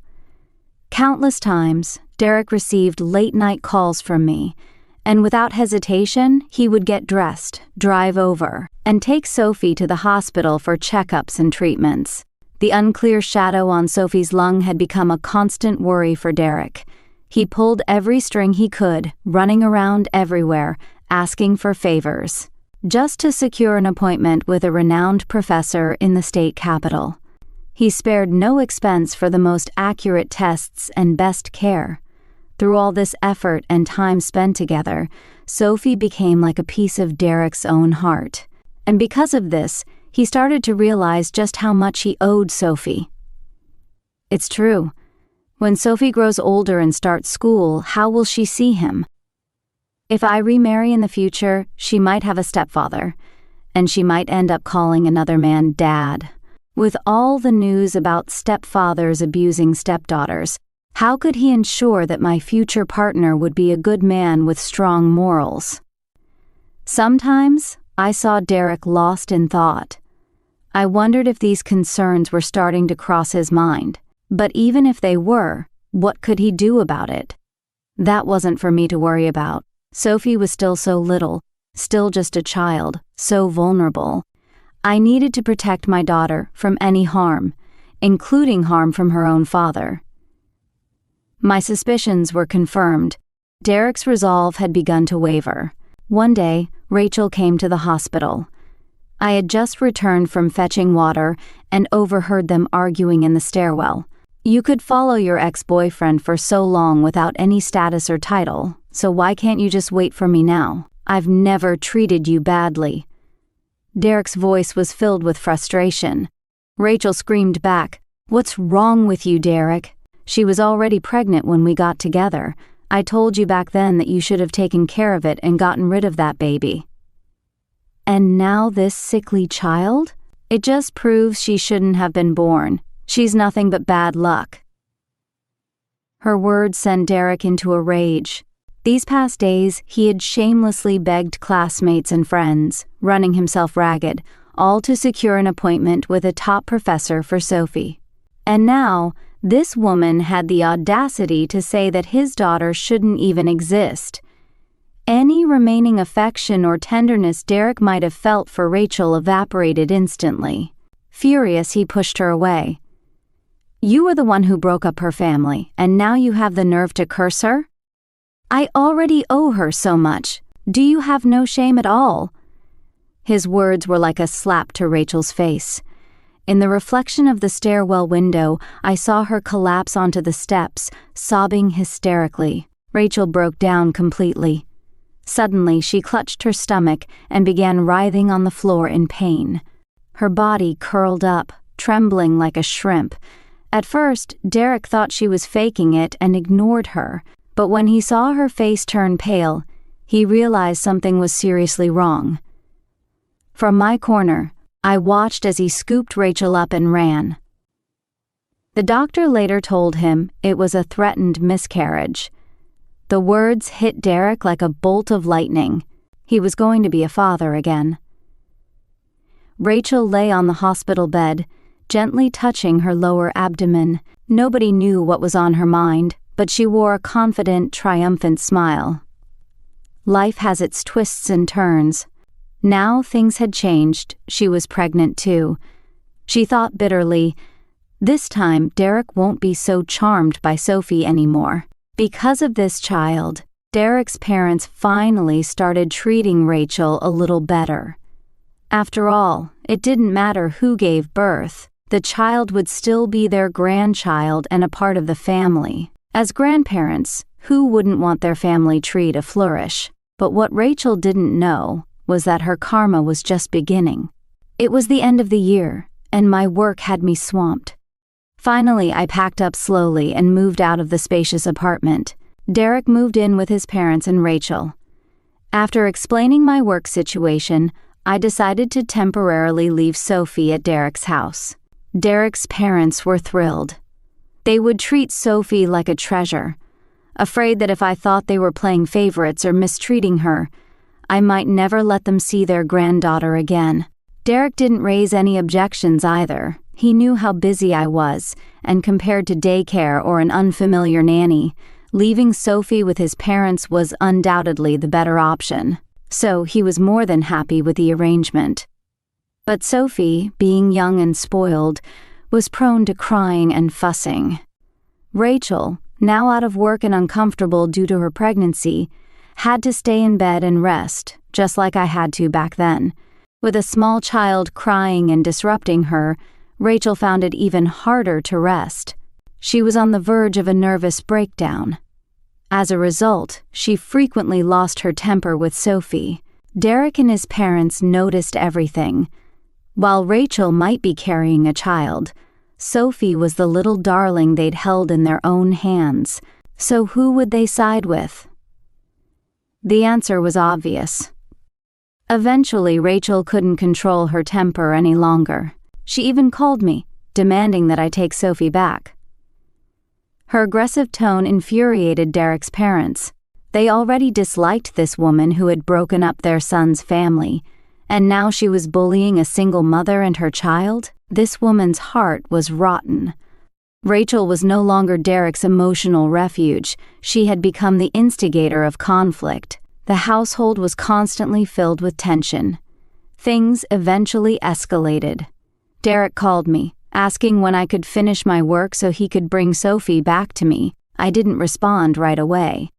A: Countless times, Derek received late-night calls from me, and without hesitation, he would get dressed, drive over, and take Sophie to the hospital for checkups and treatments. The unclear shadow on Sophie's lung had become a constant worry for Derek. He pulled every string he could, running around everywhere, asking for favors, just to secure an appointment with a renowned professor in the state capital. He spared no expense for the most accurate tests and best care. Through all this effort and time spent together, Sophie became like a piece of Derek's own heart. And because of this, he started to realize just how much he owed Sophie. It's true. When Sophie grows older and starts school, how will she see him? If I remarry in the future, she might have a stepfather, and she might end up calling another man Dad. With all the news about stepfathers abusing stepdaughters, how could he ensure that my future partner would be a good man with strong morals? Sometimes I saw Derek lost in thought. I wondered if these concerns were starting to cross his mind. But even if they were, what could he do about it? That wasn't for me to worry about. Sophie was still so little, still just a child, so vulnerable. I needed to protect my daughter from any harm, including harm from her own father. My suspicions were confirmed. Derek's resolve had begun to waver. One day, Rachel came to the hospital. I had just returned from fetching water and overheard them arguing in the stairwell. You could follow your ex-boyfriend for so long without any status or title, so why can't you just wait for me now? I've never treated you badly. Derek's voice was filled with frustration. Rachel screamed back, "What's wrong with you, Derek? She was already pregnant when we got together. I told you back then that you should have taken care of it and gotten rid of that baby." And now this sickly child? It just proves she shouldn't have been born. She's nothing but bad luck. Her words sent Derek into a rage. These past days, he had shamelessly begged classmates and friends, running himself ragged, all to secure an appointment with a top professor for Sophie. And now, this woman had the audacity to say that his daughter shouldn't even exist. Any remaining affection or tenderness Derek might have felt for Rachel evaporated instantly. Furious, he pushed her away. "You were the one who broke up her family, and now you have the nerve to curse her? I already owe her so much. Do you have no shame at all?" His words were like a slap to Rachel's face. In the reflection of the stairwell window, I saw her collapse onto the steps, sobbing hysterically. Rachel broke down completely. Suddenly, she clutched her stomach and began writhing on the floor in pain. Her body curled up, trembling like a shrimp. At first, Derek thought she was faking it and ignored her, but when he saw her face turn pale, he realized something was seriously wrong. From my corner, I watched as he scooped Rachel up and ran. The doctor later told him it was a threatened miscarriage. The words hit Derek like a bolt of lightning. He was going to be a father again. Rachel lay on the hospital bed, gently touching her lower abdomen. Nobody knew what was on her mind, but she wore a confident, triumphant smile. Life has its twists and turns. Now things had changed. She was pregnant too. She thought bitterly, this time Derek won't be so charmed by Sophie anymore. Because of this child, Derek's parents finally started treating Rachel a little better. After all, it didn't matter who gave birth. The child would still be their grandchild and a part of the family. As grandparents, who wouldn't want their family tree to flourish? But what Rachel didn't know was that her karma was just beginning. It was the end of the year, and my work had me swamped. Finally, I packed up slowly and moved out of the spacious apartment. Derek moved in with his parents and Rachel. After explaining my work situation, I decided to temporarily leave Sophie at Derek's house. Derek's parents were thrilled. They would treat Sophie like a treasure, afraid that if I thought they were playing favorites or mistreating her, I might never let them see their granddaughter again. Derek didn't raise any objections either. He knew how busy I was, and compared to daycare or an unfamiliar nanny, leaving Sophie with his parents was undoubtedly the better option. So he was more than happy with the arrangement. But Sophie, being young and spoiled, was prone to crying and fussing. Rachel, now out of work and uncomfortable due to her pregnancy, had to stay in bed and rest, just like I had to back then. With a small child crying and disrupting her, Rachel found it even harder to rest. She was on the verge of a nervous breakdown. As a result, she frequently lost her temper with Sophie. Derek and his parents noticed everything. While Rachel might be carrying a child, Sophie was the little darling they'd held in their own hands. So who would they side with? The answer was obvious. Eventually, Rachel couldn't control her temper any longer. She even called me, demanding that I take Sophie back. Her aggressive tone infuriated Derek's parents. They already disliked this woman who had broken up their son's family, and now she was bullying a single mother and her child? This woman's heart was rotten. Rachel was no longer Derek's emotional refuge. She had become the instigator of conflict. The household was constantly filled with tension. Things eventually escalated. Derek called me, asking when I could finish my work so he could bring Sophie back to me. I didn't respond right away.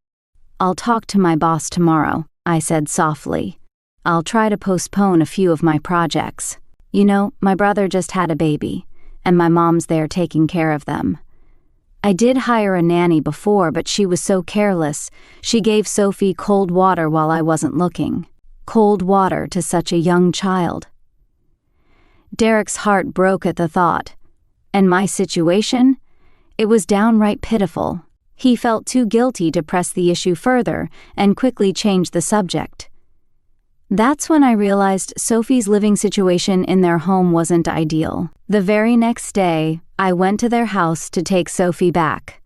A: "I'll talk to my boss tomorrow," I said softly. "I'll try to postpone a few of my projects. You know, my brother just had a baby, and my mom's there taking care of them. I did hire a nanny before, but she was so careless. She gave Sophie cold water while I wasn't looking. Cold water to such a young child." Derek's heart broke at the thought. And my situation? It was downright pitiful. He felt too guilty to press the issue further and quickly changed the subject. That's when I realized Sophie's living situation in their home wasn't ideal. The very next day, I went to their house to take Sophie back.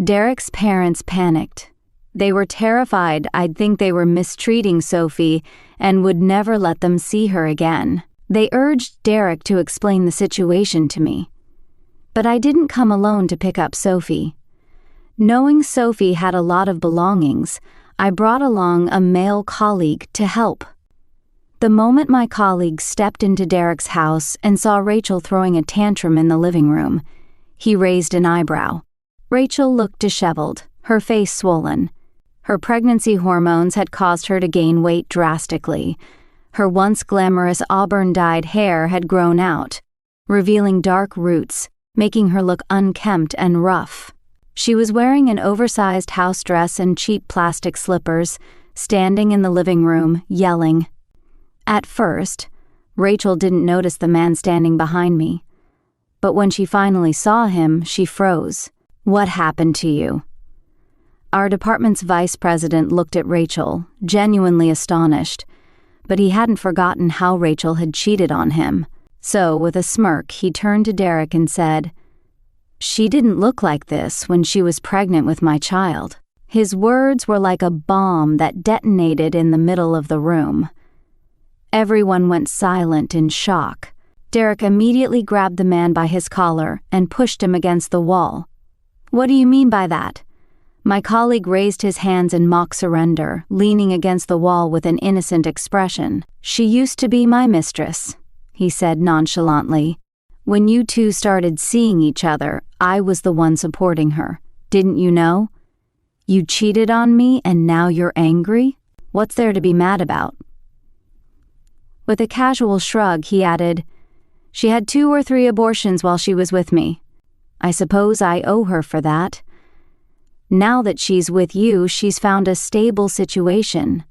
A: Derek's parents panicked. They were terrified I'd think they were mistreating Sophie and would never let them see her again. They urged Derek to explain the situation to me. But I didn't come alone to pick up Sophie. Knowing Sophie had a lot of belongings, I brought along a male colleague to help. The moment my colleague stepped into Derek's house and saw Rachel throwing a tantrum in the living room, he raised an eyebrow. Rachel looked disheveled, her face swollen. Her pregnancy hormones had caused her to gain weight drastically. Her once glamorous auburn-dyed hair had grown out, revealing dark roots, making her look unkempt and rough. She was wearing an oversized house dress and cheap plastic slippers, standing in the living room, yelling. At first, Rachel didn't notice the man standing behind me. But when she finally saw him, she froze. "What happened to you?" Our department's vice president looked at Rachel, genuinely astonished, but he hadn't forgotten how Rachel had cheated on him. So, with a smirk, he turned to Derek and said, "She didn't look like this when she was pregnant with my child." His words were like a bomb that detonated in the middle of the room. Everyone went silent in shock. Derek immediately grabbed the man by his collar and pushed him against the wall. "What do you mean by that?" My colleague raised his hands in mock surrender, leaning against the wall with an innocent expression. "She used to be my mistress," he said nonchalantly. "When you two started seeing each other, I was the one supporting her. Didn't you know? You cheated on me and now you're angry? What's there to be mad about?" With a casual shrug, he added, "She had 2 or 3 abortions while she was with me. I suppose I owe her for that. Now that she's with you, she's found a stable situation.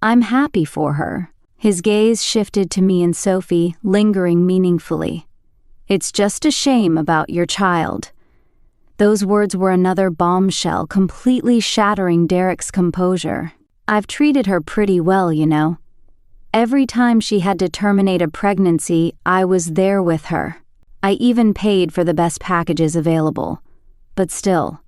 A: I'm happy for her." His gaze shifted to me and Sophie, lingering meaningfully. "It's just a shame about your child." Those words were another bombshell, completely shattering Derek's composure. "I've treated her pretty well, you know. Every time she had to terminate a pregnancy, I was there with her. I even paid for the best packages available. But still,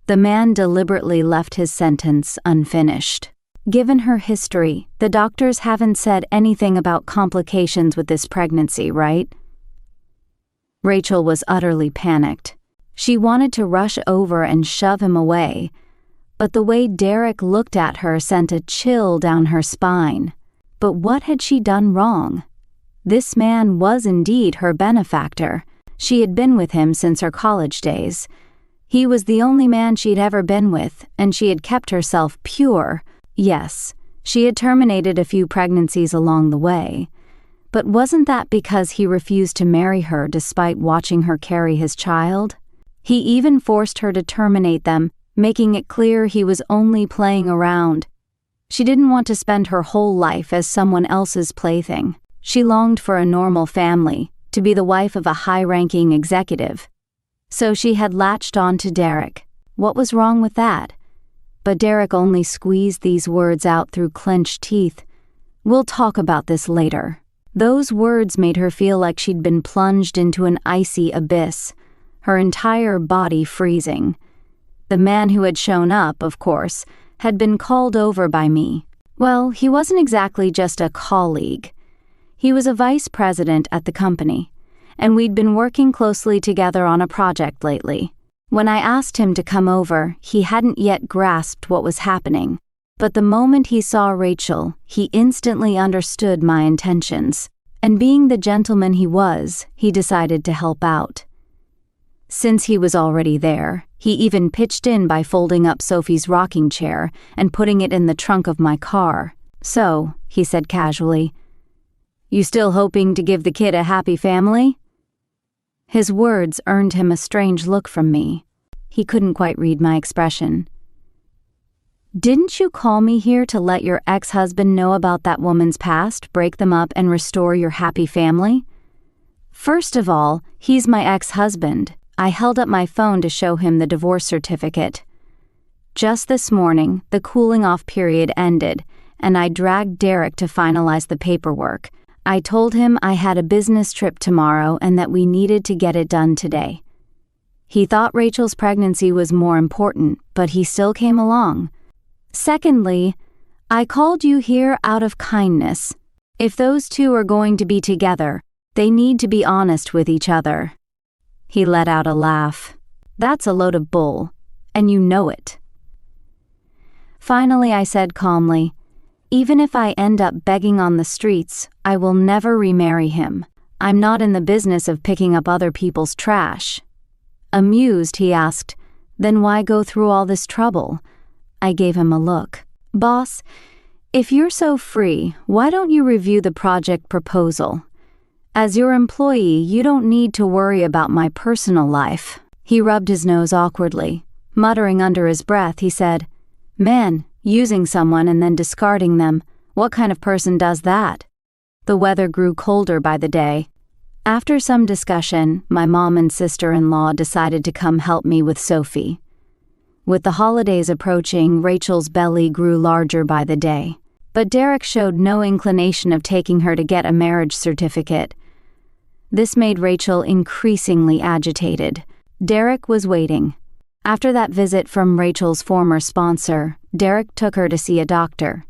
A: the man deliberately left his sentence unfinished. Given her history, the doctors haven't said anything about complications with this pregnancy, right?" Rachel was utterly panicked. She wanted to rush over and shove him away, but the way Derek looked at her sent a chill down her spine. But what had she done wrong? This man was indeed her benefactor. She had been with him since her college days. He was the only man she'd ever been with, and she had kept herself pure. Yes, she had terminated a few pregnancies along the way. But wasn't that because he refused to marry her despite watching her carry his child? He even forced her to terminate them, making it clear he was only playing around. She didn't want to spend her whole life as someone else's plaything. She longed for a normal family, to be the wife of a high-ranking executive. So she had latched on to Derek. What was wrong with that? But Derek only squeezed these words out through clenched teeth. "We'll talk about this later." Those words made her feel like she'd been plunged into an icy abyss, her entire body freezing. The man who had shown up, of course, had been called over by me. Well, he wasn't exactly just a colleague. He was a vice president at the company, and we'd been working closely together on a project lately. When I asked him to come over, he hadn't yet grasped what was happening. But the moment he saw Rachel, he instantly understood my intentions, and being the gentleman he was, he decided to help out. Since he was already there, he even pitched in by folding up Sophie's rocking chair and putting it in the trunk of my car. "So," he said casually, "you still hoping to give the kid a happy family?" His words earned him a strange look from me. He couldn't quite read my expression. "Didn't you call me here to let your ex-husband know about that woman's past, break them up, and restore your happy family?" "First of all, he's my ex-husband." I held up my phone to show him the divorce certificate. Just this morning, the cooling-off period ended, and I dragged Derek to finalize the paperwork. I told him I had a business trip tomorrow and that we needed to get it done today. He thought Rachel's pregnancy was more important, but he still came along. Secondly, I called you here out of kindness. If those two are going to be together, they need to be honest with each other. He let out a laugh. "That's a load of bull, and you know it." Finally, I said calmly, "Even if I end up begging on the streets, I will never remarry him. I'm not in the business of picking up other people's trash." Amused, he asked, "Then why go through all this trouble?" I gave him a look. "Boss, if you're so free, why don't you review the project proposal? As your employee, you don't need to worry about my personal life." He rubbed his nose awkwardly. Muttering under his breath, he said, "Man, using someone and then discarding them, what kind of person does that?" The weather grew colder by the day. After some discussion, my mom and sister-in-law decided to come help me with Sophie. With the holidays approaching, Rachel's belly grew larger by the day. But Derek showed no inclination of taking her to get a marriage certificate. This made Rachel increasingly agitated. Derek was waiting. After that visit from Rachel's former sponsor, Derek took her to see a doctor.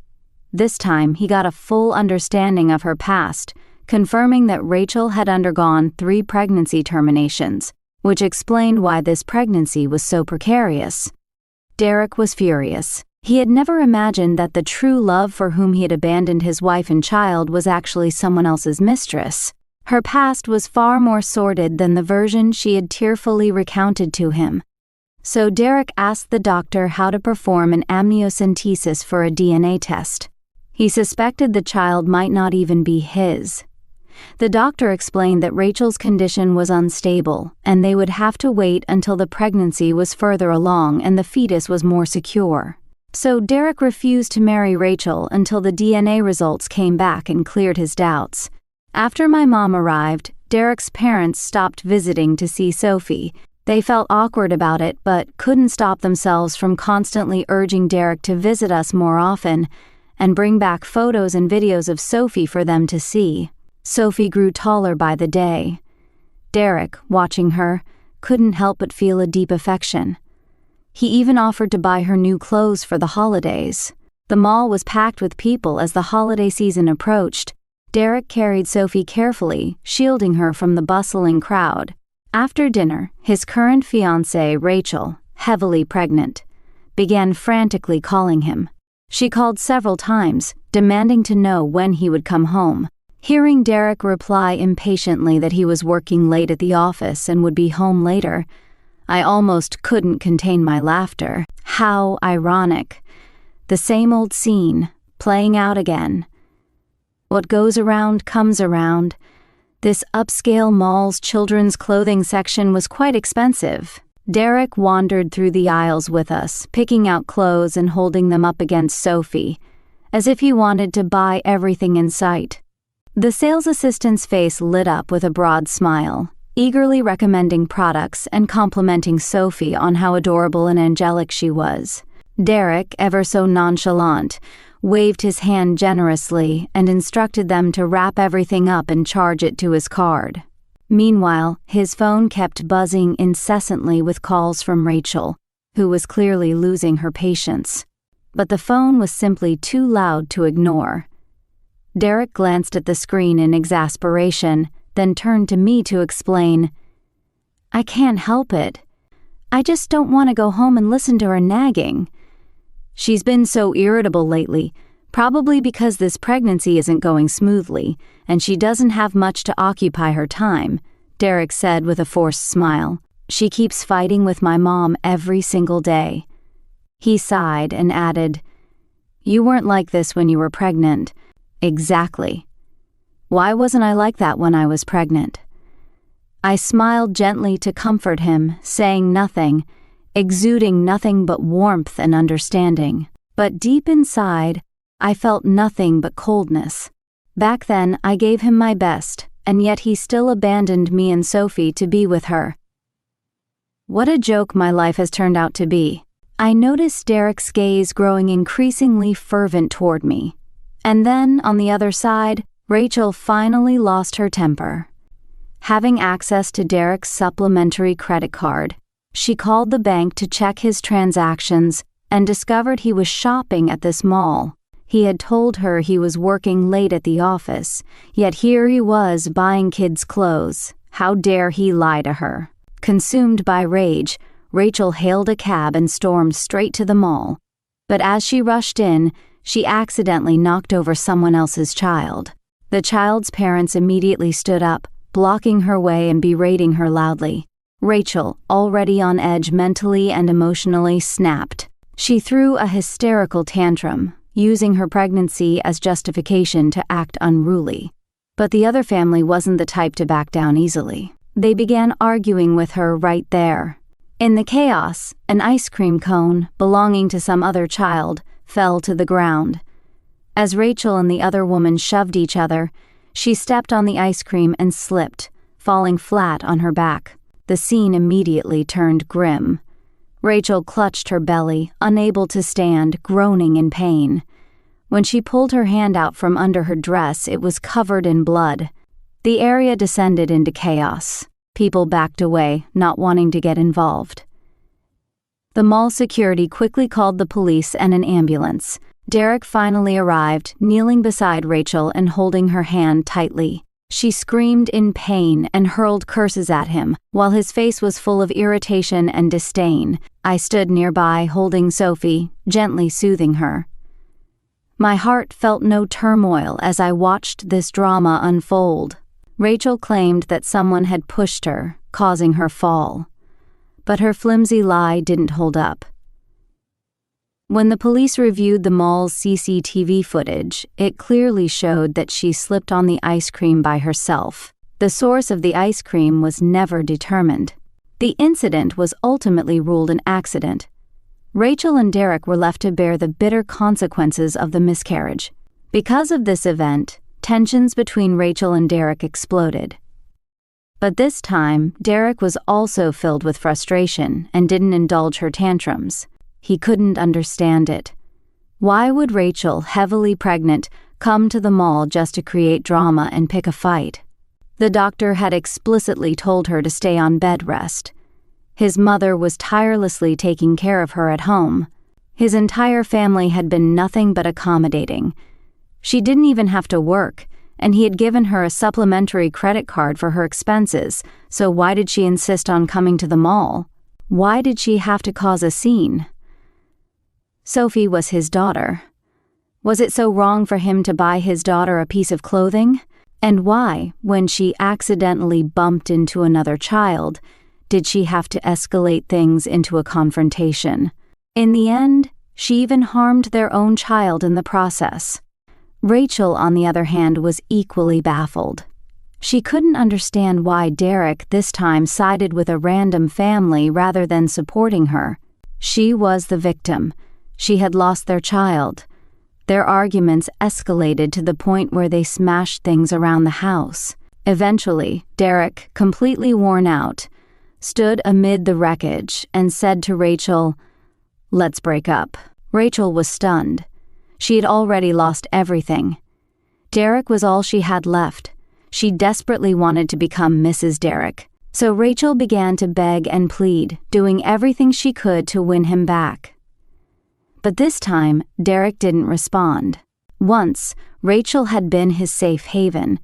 A: This time, he got a full understanding of her past, confirming that Rachel had undergone 3 pregnancy terminations, which explained why this pregnancy was so precarious. Derek was furious. He had never imagined that the true love for whom he had abandoned his wife and child was actually someone else's mistress. Her past was far more sordid than the version she had tearfully recounted to him. So Derek asked the doctor how to perform an amniocentesis for a DNA test. He suspected the child might not even be his. The doctor explained that Rachel's condition was unstable, and they would have to wait until the pregnancy was further along and the fetus was more secure. So Derek refused to marry Rachel until the DNA results came back and cleared his doubts. After my mom arrived, Derek's parents stopped visiting to see Sophie. They felt awkward about it, but couldn't stop themselves from constantly urging Derek to visit us more often and bring back photos and videos of Sophie for them to see. Sophie grew taller by the day. Derek, watching her, couldn't help but feel a deep affection. He even offered to buy her new clothes for the holidays. The mall was packed with people as the holiday season approached. Derek carried Sophie carefully, shielding her from the bustling crowd. After dinner, his current fiancée, Rachel, heavily pregnant, began frantically calling him. She called several times, demanding to know when he would come home. Hearing Derek reply impatiently that he was working late at the office and would be home later, I almost couldn't contain my laughter. How ironic. The same old scene, playing out again. What goes around comes around. This upscale mall's children's clothing section was quite expensive. Derek wandered through the aisles with us, picking out clothes and holding them up against Sophie, as if he wanted to buy everything in sight. The sales assistant's face lit up with a broad smile, eagerly recommending products and complimenting Sophie on how adorable and angelic she was. Derek, ever so nonchalant, waved his hand generously and instructed them to wrap everything up and charge it to his card. Meanwhile, his phone kept buzzing incessantly with calls from Rachel, who was clearly losing her patience. But the phone was simply too loud to ignore. Derek glanced at the screen in exasperation, then turned to me to explain, "I can't help it. I just don't want to go home and listen to her nagging. She's been so irritable lately, probably because this pregnancy isn't going smoothly, and she doesn't have much to occupy her time," Derek said with a forced smile. "She keeps fighting with my mom every single day." He sighed and added, "You weren't like this when you were pregnant." "Exactly. Why wasn't I like that when I was pregnant?" I smiled gently to comfort him, saying nothing, exuding nothing but warmth and understanding. But deep inside, I felt nothing but coldness. Back then, I gave him my best, and yet he still abandoned me and Sophie to be with her. What a joke my life has turned out to be. I noticed Derek's gaze growing increasingly fervent toward me. And then, on the other side, Rachel finally lost her temper. Having access to Derek's supplementary credit card, she called the bank to check his transactions and discovered he was shopping at this mall. He had told her he was working late at the office, yet here he was buying kids' clothes. How dare he lie to her? Consumed by rage, Rachel hailed a cab and stormed straight to the mall. But as she rushed in, she accidentally knocked over someone else's child. The child's parents immediately stood up, blocking her way and berating her loudly. Rachel, already on edge mentally and emotionally, snapped. She threw a hysterical tantrum, using her pregnancy as justification to act unruly. But the other family wasn't the type to back down easily. They began arguing with her right there. In the chaos, an ice cream cone, belonging to some other child, fell to the ground. As Rachel and the other woman shoved each other, she stepped on the ice cream and slipped, falling flat on her back. The scene immediately turned grim. Rachel clutched her belly, unable to stand, groaning in pain. When she pulled her hand out from under her dress, it was covered in blood. The area descended into chaos. People backed away, not wanting to get involved. The mall security quickly called the police and an ambulance. Derek finally arrived, kneeling beside Rachel and holding her hand tightly. She screamed in pain and hurled curses at him, while his face was full of irritation and disdain. I stood nearby, holding Sophie, gently soothing her. My heart felt no turmoil as I watched this drama unfold. Rachel claimed that someone had pushed her, causing her fall. But her flimsy lie didn't hold up. When the police reviewed the mall's CCTV footage, it clearly showed that she slipped on the ice cream by herself. The source of the ice cream was never determined. The incident was ultimately ruled an accident. Rachel and Derek were left to bear the bitter consequences of the miscarriage. Because of this event, tensions between Rachel and Derek exploded. But this time, Derek was also filled with frustration and didn't indulge her tantrums. He couldn't understand it. Why would Rachel, heavily pregnant, come to the mall just to create drama and pick a fight? The doctor had explicitly told her to stay on bed rest. His mother was tirelessly taking care of her at home. His entire family had been nothing but accommodating. She didn't even have to work, and he had given her a supplementary credit card for her expenses, so why did she insist on coming to the mall? Why did she have to cause a scene? Sophie was his daughter. Was it so wrong for him to buy his daughter a piece of clothing? And why, when she accidentally bumped into another child, did she have to escalate things into a confrontation. In the end, she even harmed their own child in the process. Rachel, on the other hand, was equally baffled. She couldn't understand why Derek this time sided with a random family rather than supporting her. She was the victim. She had lost their child. Their arguments escalated to the point where they smashed things around the house. Eventually, Derek, completely worn out, stood amid the wreckage and said to Rachel, "Let's break up." Rachel was stunned. She had already lost everything. Derek was all she had left. She desperately wanted to become Mrs. Derek. So Rachel began to beg and plead, doing everything she could to win him back. But this time, Derek didn't respond. Once, Rachel had been his safe haven.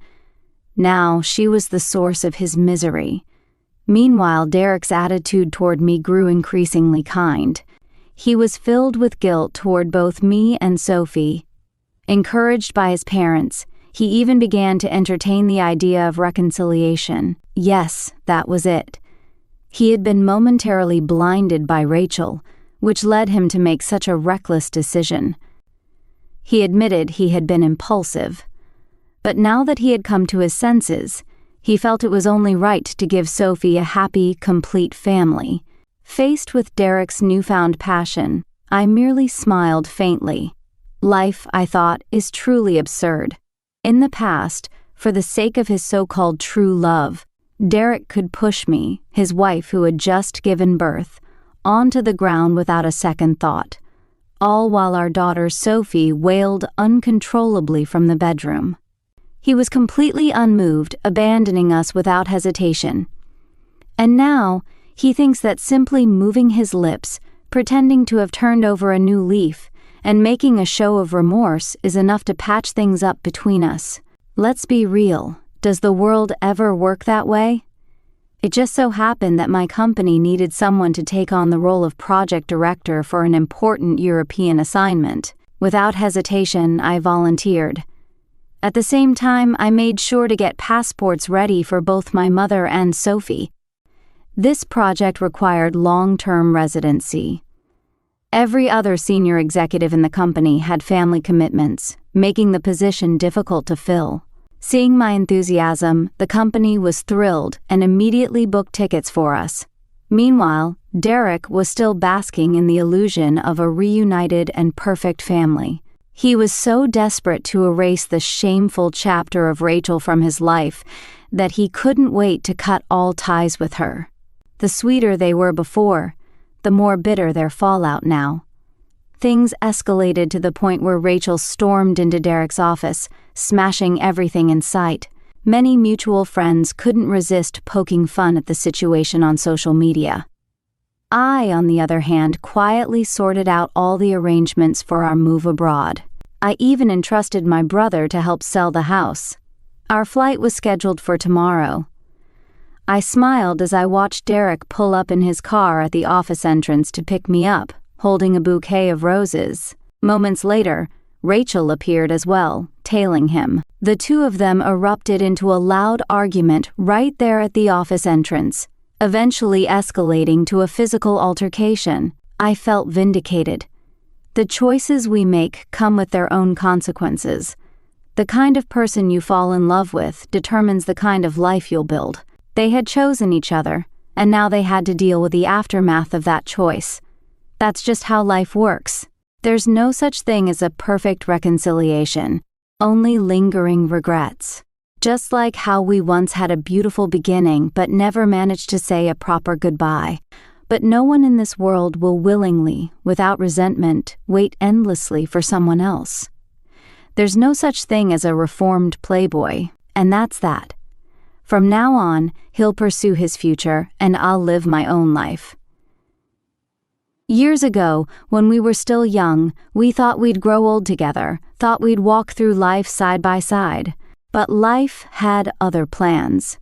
A: Now, she was the source of his misery. Meanwhile, Derek's attitude toward me grew increasingly kind. He was filled with guilt toward both me and Sophie. Encouraged by his parents, he even began to entertain the idea of reconciliation. Yes, that was it. He had been momentarily blinded by Rachel, which led him to make such a reckless decision. He admitted he had been impulsive. But now that he had come to his senses, he felt it was only right to give Sophie a happy, complete family. Faced with Derek's newfound passion, I merely smiled faintly. Life, I thought, is truly absurd. In the past, for the sake of his so-called true love, Derek could push me, his wife who had just given birth, onto the ground without a second thought, all while our daughter Sophie wailed uncontrollably from the bedroom. He was completely unmoved, abandoning us without hesitation. And now, he thinks that simply moving his lips, pretending to have turned over a new leaf, and making a show of remorse is enough to patch things up between us. Let's be real. Does the world ever work that way? It just so happened that my company needed someone to take on the role of project director for an important European assignment. Without hesitation, I volunteered. At the same time, I made sure to get passports ready for both my mother and Sophie. This project required long-term residency. Every other senior executive in the company had family commitments, making the position difficult to fill. Seeing my enthusiasm, the company was thrilled and immediately booked tickets for us. Meanwhile, Derek was still basking in the illusion of a reunited and perfect family. He was so desperate to erase the shameful chapter of Rachel from his life that he couldn't wait to cut all ties with her. The sweeter they were before, the more bitter their fallout now. Things escalated to the point where Rachel stormed into Derek's office, smashing everything in sight. Many mutual friends couldn't resist poking fun at the situation on social media. I, on the other hand, quietly sorted out all the arrangements for our move abroad. I even entrusted my brother to help sell the house. Our flight was scheduled for tomorrow. I smiled as I watched Derek pull up in his car at the office entrance to pick me up, holding a bouquet of roses. Moments later, Rachel appeared as well, tailing him. The two of them erupted into a loud argument right there at the office entrance, eventually escalating to a physical altercation. I felt vindicated. The choices we make come with their own consequences. The kind of person you fall in love with determines the kind of life you'll build. They had chosen each other, and now they had to deal with the aftermath of that choice. That's just how life works. There's no such thing as a perfect reconciliation, only lingering regrets. Just like how we once had a beautiful beginning but never managed to say a proper goodbye. But no one in this world will willingly, without resentment, wait endlessly for someone else. There's no such thing as a reformed playboy, and that's that. From now on, he'll pursue his future, and I'll live my own life. Years ago, when we were still young, we thought we'd grow old together, thought we'd walk through life side by side. But life had other plans.